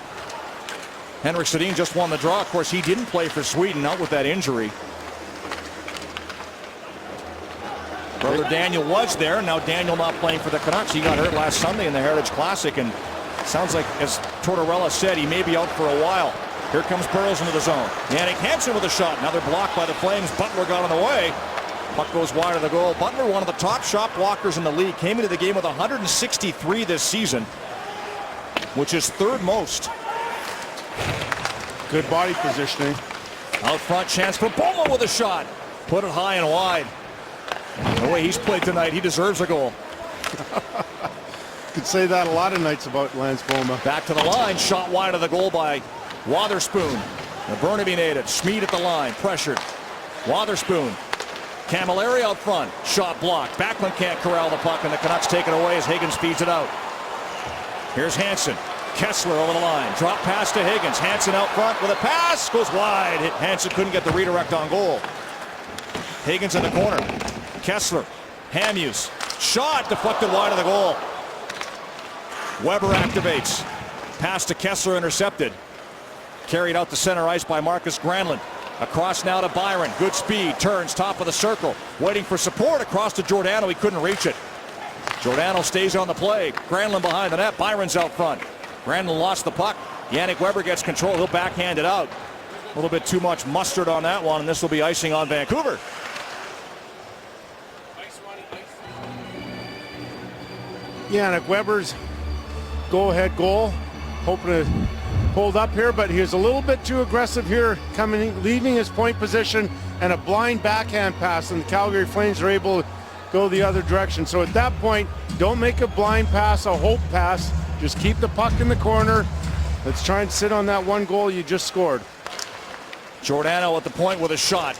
Henrik Sedin just won the draw. Of course, he didn't play for Sweden, out with that injury. Brother Daniel was there. Now Daniel not playing for the Canucks. He got hurt last Sunday in the Heritage Classic, and sounds like, as Tortorella said, he may be out for a while. Here comes Burrows into the zone. Jannik Hansen with a shot. Another block by the Flames. Butler got in the way. Puck goes wide of the goal. Butler, one of the top shot blockers in the league, came into the game with 163 this season, which is third most. Good body positioning. Out front, chance for Boma with a shot. Put it high and wide. The way he's played tonight, he deserves a goal. Could say that a lot of nights about Lance Boma. Back to the line, shot wide of the goal by Wotherspoon. The Burnaby native, Schmid at the line, pressured. Wotherspoon, Camilleri out front, shot blocked. Backlund can't corral the puck, and the Canucks take it away as Higgins feeds it out. Here's Hansen. Kessler over the line, drop pass to Higgins. Hansen out front with a pass, goes wide. Hansen couldn't get the redirect on goal. Higgins in the corner. Kessler, Hamhuis, shot deflected wide of the goal. Weber activates. Pass to Kessler, intercepted. Carried out to center ice by Marcus Granlund. Across now to Byron. Good speed, turns top of the circle. Waiting for support across to Giordano. He couldn't reach it. Giordano stays on the play. Granlund behind the net. Byron's out front. Granlund lost the puck. Yannick Weber gets control. He'll backhand it out. A little bit too much mustard on that one, and this will be icing on Vancouver. Yannick Weber's go-ahead goal. Hoping to hold up here, but he was a little bit too aggressive here, leaving his point position, and a blind backhand pass, and the Calgary Flames are able to go the other direction. So at that point, don't make a blind pass, a hope pass. Just keep the puck in the corner. Let's try and sit on that one goal you just scored. Giordano at the point with a shot.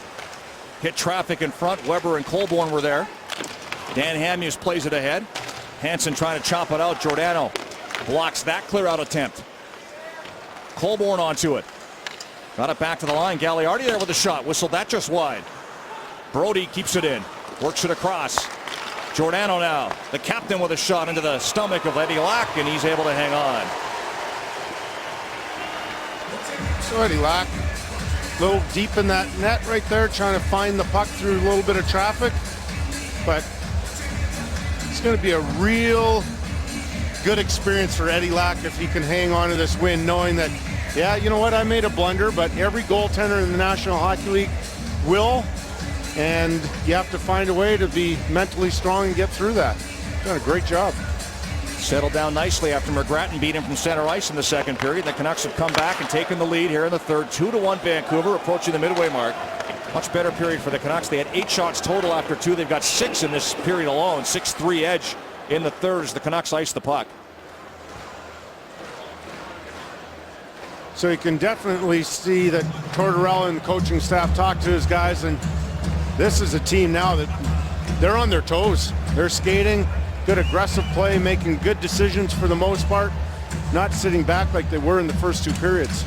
Hit traffic in front. Weber and Colborne were there. Dan Hamhuis plays it ahead. Hansen trying to chop it out. Giordano blocks that clear out attempt. Colborne onto it. Got it back to the line. Gagliardi there with a shot. Whistled that just wide. Brody keeps it in. Works it across. Giordano now. The captain with a shot into the stomach of Eddie Lack, and he's able to hang on. So Eddie Lack, a little deep in that net right there, trying to find the puck through a little bit of traffic. But it's going to be a real good experience for Eddie Lack if he can hang on to this win, knowing that, yeah, you know what, I made a blunder, but every goaltender in the National Hockey League will, and you have to find a way to be mentally strong and get through that. Done a great job. Settled down nicely after McGrattan beat him from center ice in the second period. The Canucks have come back and taken the lead here in the third. 2-1 Vancouver, approaching the midway mark. Much better period for the Canucks. They had 8 shots total after 2. They've got 6 in this period alone. 6-3 edge in the third as the Canucks ice the puck. So you can definitely see that Tortorella and the coaching staff talk to his guys, and this is a team now that they're on their toes. They're skating, good aggressive play, making good decisions for the most part, not sitting back like they were in the first 2 periods.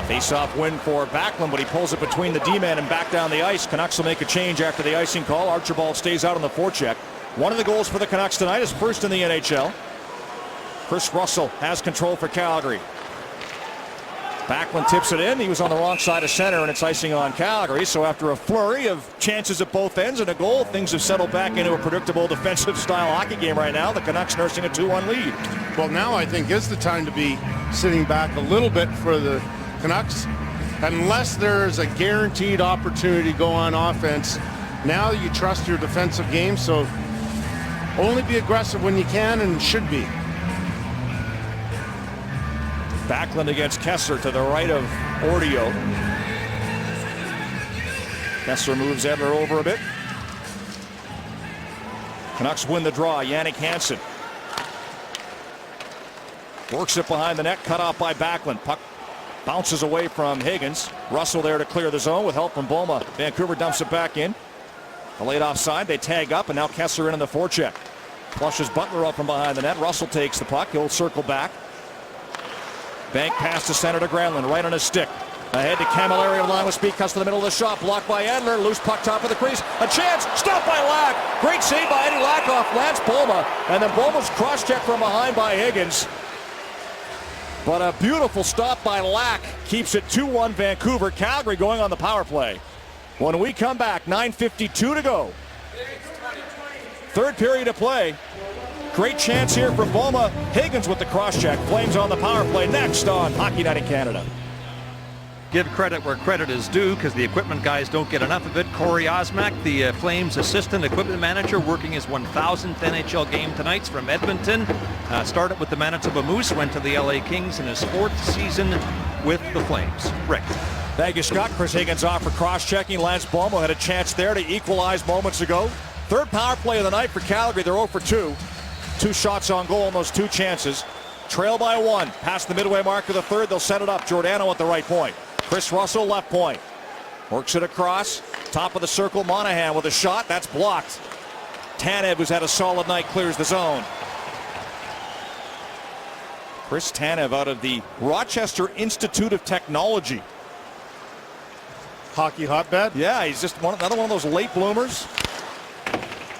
Face-off win for Backlund, but he pulls it between the D-man and back down the ice. Canucks will make a change after the icing call. Archibald stays out on the forecheck. One of the goals for the Canucks tonight is first in the NHL. Chris Russell has control for Calgary. Backlund tips it in. He was on the wrong side of center, and it's icing on Calgary. So after a flurry of chances at both ends and a goal, things have settled back into a predictable defensive style hockey game right now. The Canucks nursing a 2-1 lead. Well, now I think is the time to be sitting back a little bit for the Canucks. Unless there's a guaranteed opportunity to go on offense, now you trust your defensive game, so only be aggressive when you can and should be. Backlund against Kessler to the right of Ordio. Kessler moves Edler over a bit. Canucks win the draw. Jannik Hansen works it behind the net, cut off by Backlund. Puck bounces away from Higgins. Russell there to clear the zone with help from Boma. Vancouver dumps it back in. A late offside. They tag up, and now Kessler in the forecheck. Flushes Butler up from behind the net. Russell takes the puck. He'll circle back. Bank pass to center to Granlund, right on his stick. Ahead to Camilleri of line with speed, cuts to the middle of the shot, blocked by Edler. Loose puck top of the crease. A chance, stopped by Lack. Great save by Eddie Lack off Lance Boma. And then Boma's cross-check from behind by Higgins. But a beautiful stop by Lack keeps it 2-1 Vancouver. Calgary going on the power play. When we come back, 9:52 to go. Third period of play. Great chance here for Boma. Higgins with the cross-check. Flames on the power play next on Hockey Night in Canada. Give credit where credit is due, because the equipment guys don't get enough of it. Corey Osmak, the Flames assistant equipment manager, working his 1,000th NHL game tonight from Edmonton. Started with the Manitoba Moose, went to the LA Kings in his 4th season with the Flames. Rick. Thank you, Scott. Chris Higgins off for cross-checking. Lance Boma had a chance there to equalize moments ago. Third power play of the night for Calgary. They're 0 for 2. 2 shots on goal in those 2 chances. Trail by 1. Past the midway mark of the third. They'll set it up. Giordano at the right point. Chris Russell left point. Works it across. Top of the circle. Monahan with a shot. That's blocked. Tanev, who's had a solid night, clears the zone. Chris Tanev out of the Rochester Institute of Technology. Hockey hotbed? Yeah, he's just another one of those late bloomers.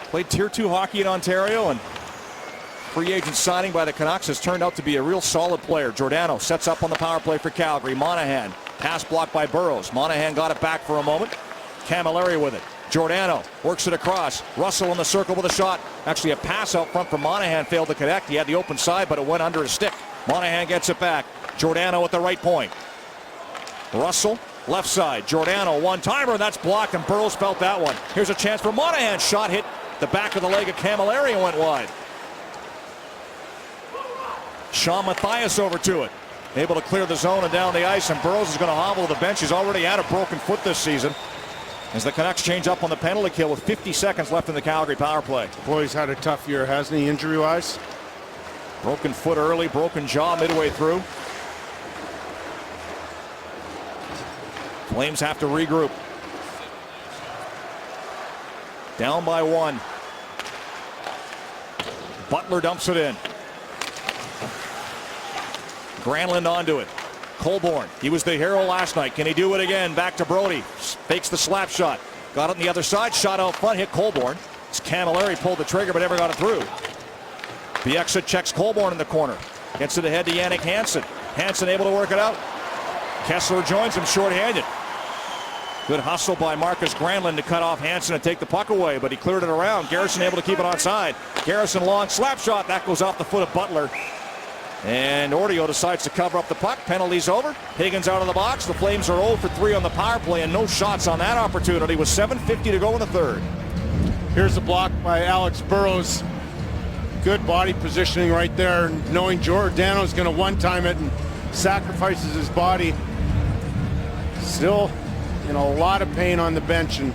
Played Tier 2 hockey in Ontario, and free agent signing by the Canucks has turned out to be a real solid player. Giordano sets up on the power play for Calgary. Monahan, pass blocked by Burrows. Monahan got it back for a moment. Camilleri with it. Giordano works it across. Russell in the circle with a shot. Actually, a pass out front from Monahan failed to connect. He had the open side, but it went under his stick. Monahan gets it back. Giordano at the right point. Russell, left side. Giordano, one-timer. That's blocked, and Burrows felt that one. Here's a chance for Monahan. Shot hit the back of the leg of Camilleri and went wide. Sean Matthias over to it. Able to clear the zone and down the ice, and Burrows is going to hobble to the bench. He's already had a broken foot this season. As the Canucks change up on the penalty kill with 50 seconds left in the Calgary power play. Boy, he's had a tough year, hasn't he, injury-wise? Broken foot early, broken jaw midway through. Flames have to regroup. Down by 1. Butler dumps it in. Granlund onto it. Colborne, he was the hero last night. Can he do it again? Back to Brody. Fakes the slap shot. Got it on the other side. Shot out front. Hit Colborne. It's Camilleri pulled the trigger but never got it through. Bieksa checks Colborne in the corner. Gets it ahead to Jannik Hansen. Hansen able to work it out. Kessler joins him shorthanded. Good hustle by Marcus Granlund to cut off Hansen and take the puck away, but he cleared it around. Garrison able to keep it onside. Garrison long slap shot. That goes off the foot of Butler. And Ordio decides to cover up the puck. Penalty's over. Higgins out of the box. The Flames are 0 for 3 on the power play and no shots on that opportunity with 7:50 to go in the third. Here's a block by Alex Burrows. Good body positioning right there, knowing Giordano's going to one-time it and sacrifices his body. Still, a lot of pain on the bench, and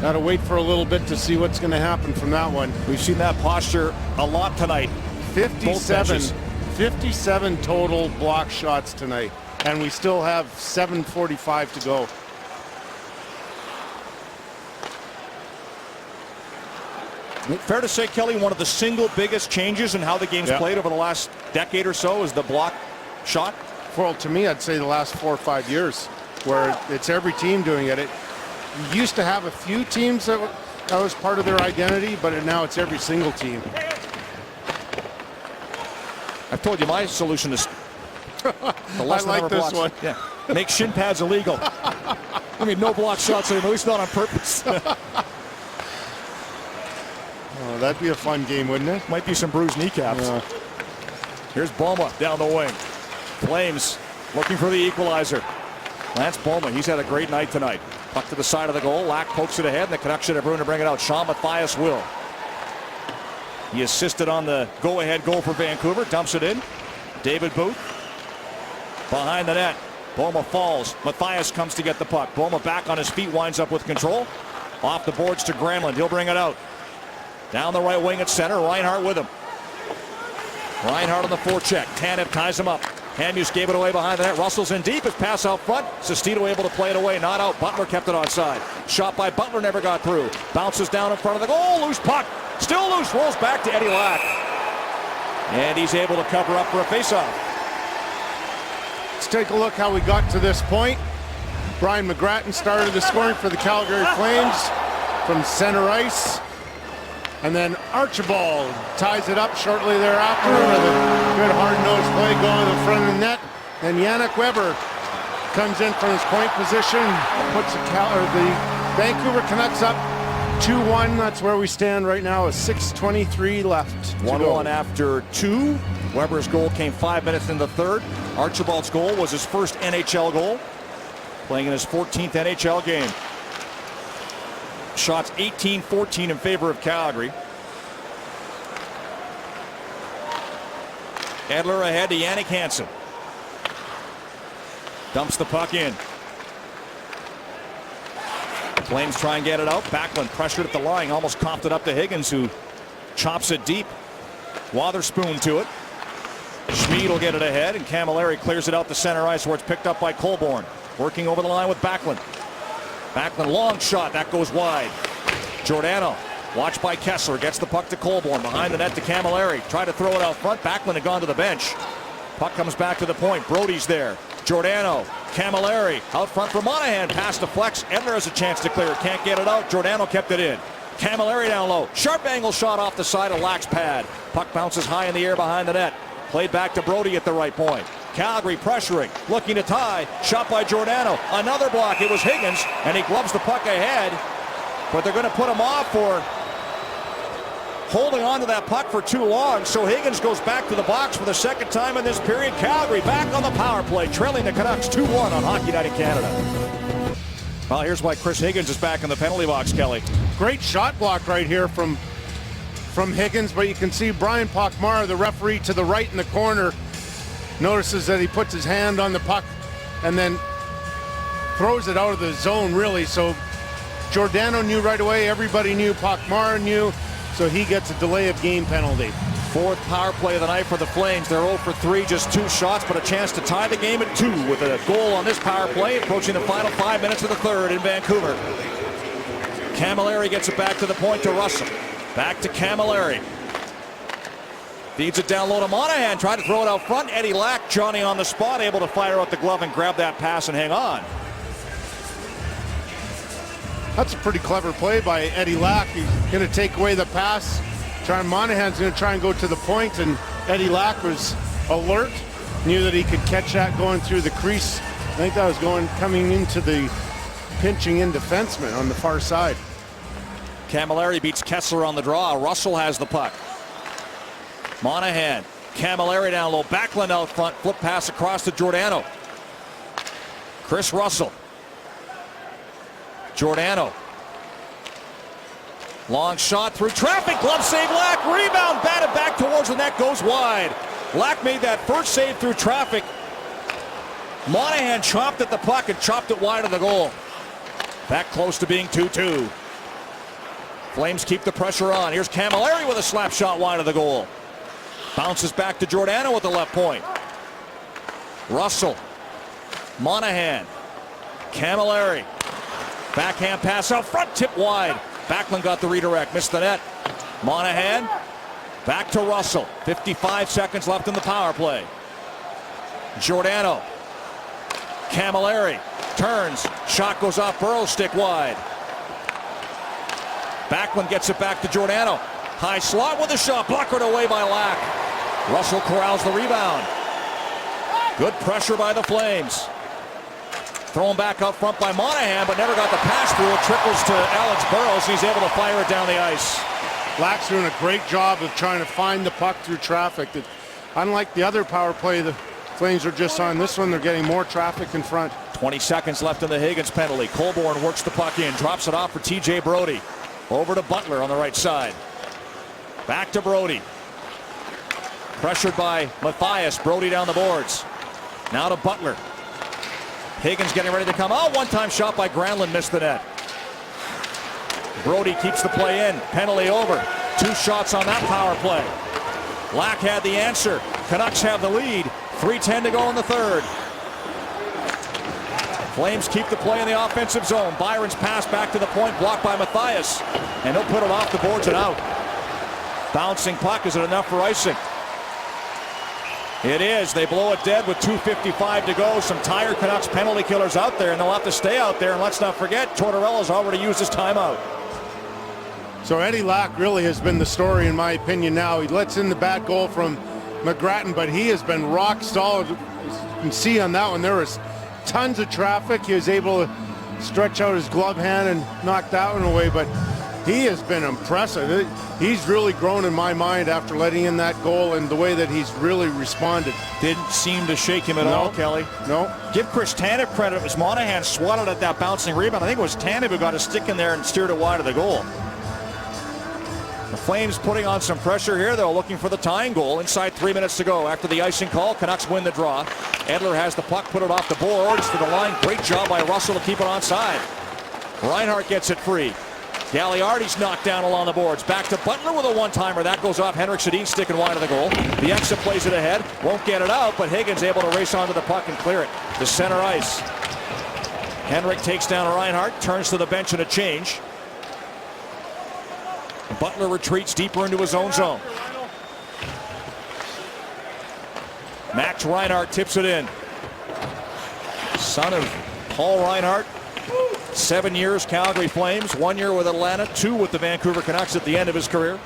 got to wait for a little bit to see what's going to happen from that one. We've seen that posture a lot tonight. 57 total block shots tonight, and we still have 7:45 to go. Fair to say, Kelly, one of the single biggest changes in how the game's played over the last decade or so is the block shot? Well, to me, I'd say the last 4 or 5 years, where it's every team doing it. It used to have a few teams that was part of their identity, but now it's every single team. I've told you my solution is the less I like number of this blocks. one. Yeah. Make shin pads illegal. I mean, no block shots, at least not on purpose. Oh, that'd be a fun game, wouldn't it? Might be some bruised kneecaps. Yeah. Here's Boma down the wing. Flames looking for the equalizer. Lance Boma, he's had a great night tonight. Puck to the side of the goal. Lack pokes it ahead, and the Canucks should have room to bring it out. Sean Matthias will. He assisted on the go-ahead goal for Vancouver. Dumps it in. David Booth behind the net. Boma falls. Matthias comes to get the puck. Boma back on his feet, winds up with control. Off the boards to Granlund. He'll bring it out. Down the right wing at center. Reinhart with him. Reinhart on the forecheck. Tanev ties him up. Hamhuis gave it away behind the net. Russell's in deep. His pass out front. Sestito able to play it away. Not out. Butler kept it onside. Shot by Butler never got through. Bounces down in front of the goal. Loose puck. Still loose. Rolls back to Eddie Lack. And he's able to cover up for a faceoff. Let's take a look how we got to this point. Brian McGrattan started the scoring for the Calgary Flames from center ice. And then Archibald ties it up shortly thereafter with a good hard-nosed play going in front of the net. Then Yannick Weber comes in from his point position, puts the Vancouver Canucks up 2-1. That's where we stand right now with 6:23 left. 1-1 after 2. Weber's goal came 5 minutes in the third. Archibald's goal was his first NHL goal, playing in his 14th NHL game. Shots 18-14 in favor of Calgary. Edler ahead to Yannick Hansen. Dumps the puck in. Flames try and get it out. Backlund pressured at the line, almost coughed it up to Higgins, who chops it deep. Wotherspoon to it. Schmid will get it ahead, and Camilleri clears it out to center ice where it's picked up by Colborne. Working over the line with Backlund. Backlund, long shot, that goes wide. Giordano, watched by Kessler, gets the puck to Colborne, behind the net to Camilleri. Tried to throw it out front, Backlund had gone to the bench. Puck comes back to the point, Brody's there. Giordano, Camilleri, out front for Monahan, pass to Flex. Edler has a chance to clear it, can't get it out. Giordano kept it in. Camilleri down low, sharp angle shot off the side of Lack's pad. Puck bounces high in the air behind the net. Played back to Brody at the right point. Calgary pressuring, looking to tie. Shot by Giordano. Another block. It was Higgins, and he gloves the puck ahead. But they're going to put him off for holding on to that puck for too long. So Higgins goes back to the box for the second time in this period. Calgary back on the power play, trailing the Canucks 2-1 on Hockey Night in Canada. Well, here's why Chris Higgins is back in the penalty box, Kelly. Great shot block right here from Higgins, but you can see Brian Pochmar, the referee to the right in the corner, notices that he puts his hand on the puck and then throws it out of the zone, really. So Giordano knew right away, everybody knew, Pochmar knew, so he gets a delay of game penalty. Fourth power play of the night for the Flames. They're 0 for 3, just 2 shots, but a chance to tie the game at 2 with a goal on this power play, approaching the final 5 minutes of the third in Vancouver. Camilleri gets it back to the point to Russell. Back to Camilleri. Feeds it down low to Monahan. Tried to throw it out front. Eddie Lack, Johnny on the spot, able to fire out the glove and grab that pass and hang on. That's a pretty clever play by Eddie Lack. He's going to take away the pass. Monahan's going to try and go to the point, and Eddie Lack was alert, knew that he could catch that going through the crease. I think that was coming into the pinching in defenseman on the far side. Camilleri beats Kessler on the draw. Russell has the puck. Monahan, Camilleri down low, Backlund out front, flip pass across to Giordano. Chris Russell. Giordano. Long shot through traffic, glove save Lack, rebound, batted back towards the net, goes wide. Lack made that first save through traffic. Monahan chopped at the puck and chopped it wide of the goal. Back close to being 2-2. Flames keep the pressure on. Here's Camilleri with a slap shot wide of the goal. Bounces back to Giordano at the left point. Russell. Monahan. Camilleri. Backhand pass out front, tip wide. Backlund got the redirect, missed the net. Monahan. Back to Russell. 55 seconds left in the power play. Giordano. Camilleri. Turns. Shot goes off Burrow's stick wide. Backlund gets it back to Giordano. High slot with a shot. Blockered away by Lack. Russell corrals the rebound. Good pressure by the Flames. Thrown back up front by Monahan, but never got the pass through. It trickles to Alex Burrows, and he's able to fire it down the ice. Lack's doing a great job of trying to find the puck through traffic. Unlike the other power play the Flames are just on, this one they're getting more traffic in front. 20 seconds left in the Higgins penalty. Colborne works the puck in, drops it off for TJ Brody. Over to Butler on the right side. Back to Brody. Pressured by Matthias. Brody down the boards. Now to Butler. Higgins getting ready to come out. One-time shot by Granlund, missed the net. Brody keeps the play in. Penalty over. 2 shots on that power play. Lack had the answer. Canucks have the lead. 3:10 to go in the third. Flames keep the play in the offensive zone. Byron's pass back to the point, blocked by Matthias. And he'll put it off the boards and out. Bouncing puck. Is it enough for icing? It is. They blow it dead with 2:55 to go. Some tired Canucks penalty killers out there, and they'll have to stay out there. And let's not forget, Tortorella's already used his timeout. So Eddie Lack really has been the story in my opinion now. He lets in the bad goal from McGrattan, but he has been rock solid. As you can see on that one, there was tons of traffic. He was able to stretch out his glove hand and knock that one away, but he has been impressive. He's really grown in my mind after letting in that goal and the way that he's really responded. Didn't seem to shake him at all, Kelly. No. Give Chris Tanev credit. It was Monahan swatted at that bouncing rebound. I think it was Tanev who got a stick in there and steered it wide of the goal. The Flames putting on some pressure here, though, looking for the tying goal. Inside 3 minutes to go. After the icing call, Canucks win the draw. Edler has the puck, put it off the boards to the line. Great job by Russell to keep it onside. Reinhart gets it free. Gagliardi's knocked down along the boards. Back to Butler with a one-timer. That goes off Henrik Sedin, sticking wide of the goal. The exit plays it ahead. Won't get it out, but Higgins able to race onto the puck and clear it to center ice. Henrik takes down Reinhart, turns to the bench in a change. Butler retreats deeper into his own zone. Max Reinhart tips it in. Son of Paul Reinhart. 7 years Calgary Flames, 1 year with Atlanta, 2 with the Vancouver Canucks at the end of his career.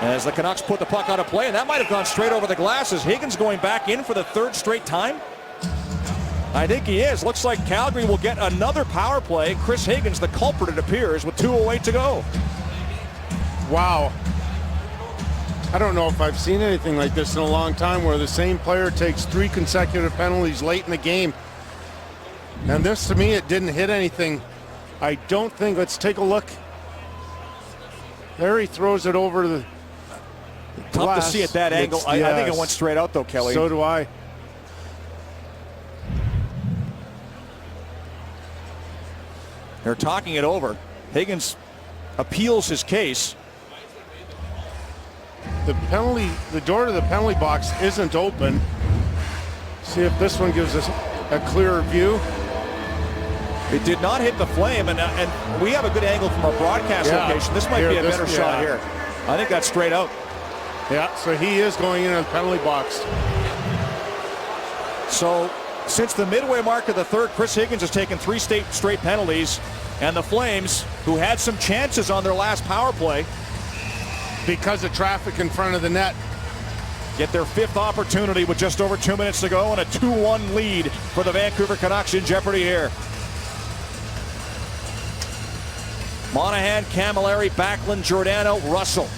As the Canucks put the puck out of play, and that might have gone straight over the glass. Is Higgins going back in for the 3rd straight time? I think he is. Looks like Calgary will get another power play. Chris Higgins, the culprit, it appears, with 2:08 to go. Wow. I don't know if I've seen anything like this in a long time where the same player takes 3 consecutive penalties late in the game. And this, to me, it didn't hit anything. I don't think. Let's take a look. There he throws it over to the Tough glass. to see at that angle. I think it went straight out, though, Kelly. So do I. They're talking it over. Higgins appeals his case. The door to the penalty box isn't open. See if this one gives us a clearer view. It did not hit the flame, and we have a good angle from our broadcast location. This might be a better shot here. I think that's straight out. Yeah, so he is going into the penalty box. So since the midway mark of the third, Chris Higgins has taken 3 straight penalties, and the Flames, who had some chances on their last power play, because of traffic in front of the net, get their 5th opportunity with just over 2 minutes to go, and a 2-1 lead for the Vancouver Canucks in jeopardy here. Monahan, Camilleri, Backlund, Giordano, Russell.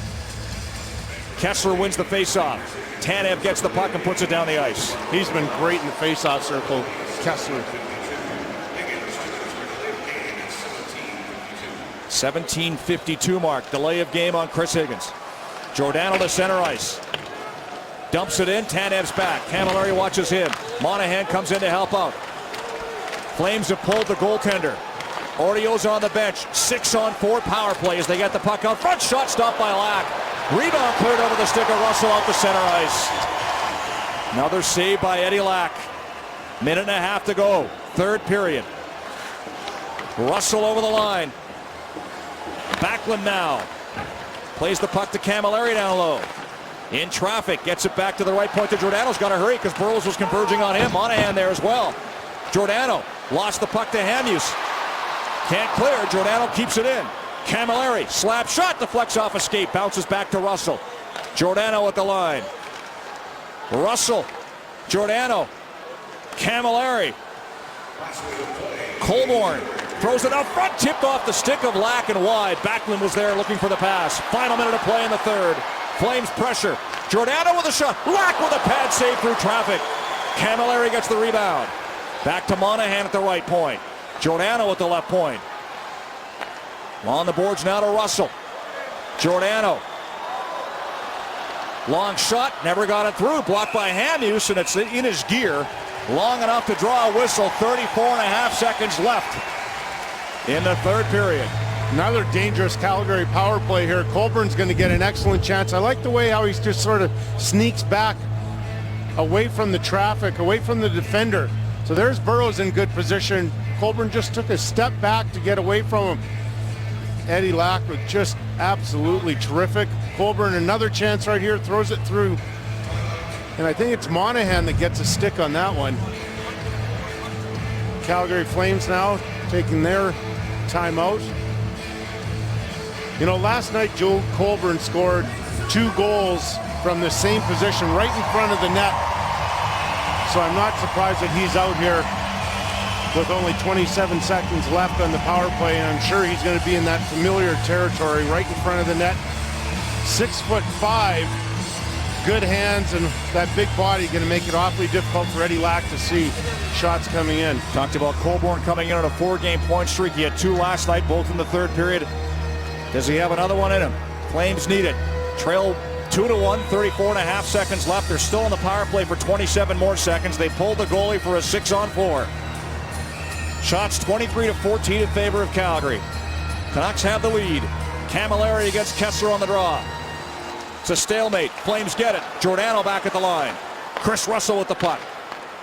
Kessler wins the faceoff. Tanev gets the puck and puts it down the ice. He's been great in the faceoff circle, Kessler. 17:52 mark. Delay of game on Chris Higgins. Giordano to center ice. Dumps it in. Tanev's back. Camilleri watches him. Monahan comes in to help out. Flames have pulled the goaltender. Audio's on the bench. 6-on-4 power play as they get the puck out front. Shot stopped by Lack. Rebound cleared over the stick of Russell out to center ice. Another save by Eddie Lack. 1.5 to go. 3rd period. Russell over the line. Backlund now. Plays the puck to Camilleri down low. In traffic. Gets it back to the right point to Giordano's got to hurry because Burrows was converging on him. Monahan there as well. Giordano lost the puck to Hamhuis. Can't clear. Giordano keeps it in. Camilleri, slap shot, deflects off escape, bounces back to Russell. Giordano at the line. Russell, Giordano, Camilleri. Colborne throws it up front, tipped off the stick of Lack and wide. Backlund was there looking for the pass. Final minute of play in the third. Flames pressure. Giordano with a shot. Lack with a pad save through traffic. Camilleri gets the rebound. Back to Monahan at the right point. Giordano at the left point. On the boards now to Russell. Giordano. Long shot, never got it through. Blocked by Hamhuis, and it's in his gear. Long enough to draw a whistle. 34.5 seconds left in the third period. Another dangerous Calgary power play here. Colburn's going to get an excellent chance. I like the way how he's just sort of sneaks back away from the traffic, away from the defender. So there's Burrows in good position. Colburn just took a step back to get away from him. Eddie Lack was just absolutely terrific. Colburn another chance right here, throws it through. And I think it's Monahan that gets a stick on that one. Calgary Flames now taking their timeout. You know, last night Joe Colburn scored 2 goals from the same position right in front of the net. So I'm not surprised that he's out here with only 27 seconds left on the power play, and I'm sure he's going to be in that familiar territory right in front of the net. 6'5", good hands, and that big body going to make it awfully difficult for Eddie Lack to see shots coming in. Talked about Colborne coming in on a 4-game point streak. He had 2 last night, both in the third period. Does he have another one in him? Flames need it. Trail 2-1, 34.5 seconds left. They're still on the power play for 27 more seconds. They pulled the goalie for a 6-on-4. Shots 23-14 in favor of Calgary. Canucks have the lead. Camilleri against Kessler on the draw. It's a stalemate. Flames get it. Giordano back at the line. Chris Russell with the puck.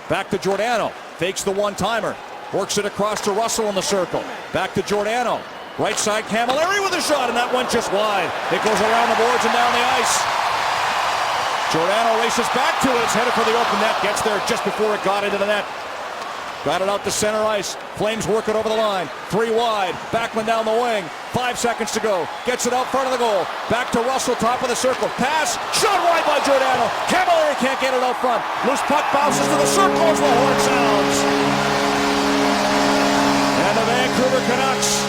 Back to Giordano. Fakes the one-timer. Works it across to Russell in the circle. Back to Giordano. Right side, Camilleri with a shot, and that went just wide. It goes around the boards and down the ice. Giordano races back to it. It's headed for the open net. Gets there just before it got into the net. Got it out to center ice. Flames work it over the line. 3 wide. Backlund down the wing. 5 seconds to go. Gets it out front of the goal. Back to Russell, top of the circle. Pass. Shot wide by Giordano. Camilleri can't get it out front. Loose puck bounces to the circle as the horn sounds. And the Vancouver Canucks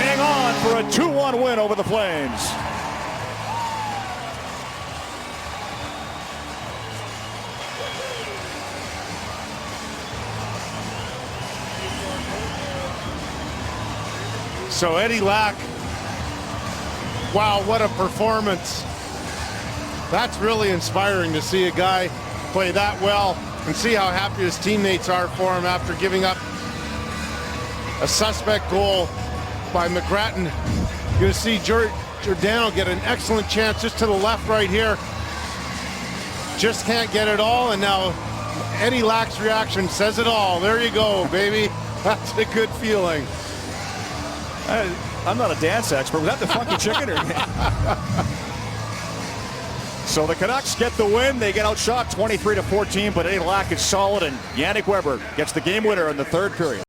hang on for a 2-1 win over the Flames. So Eddie Lack, wow, what a performance. That's really inspiring to see a guy play that well and see how happy his teammates are for him after giving up a suspect goal by McGrattan. You're going to see Giordano get an excellent chance just to the left right here. Just can't get it all, and now Eddie Lack's reaction says it all. There you go, baby. That's a good feeling. I'm not a dance expert. Was that the funky chicken? So the Canucks get the win. They get outshot 23-14, but Eddie Lack is solid, and Yannick Weber gets the game winner in the third period.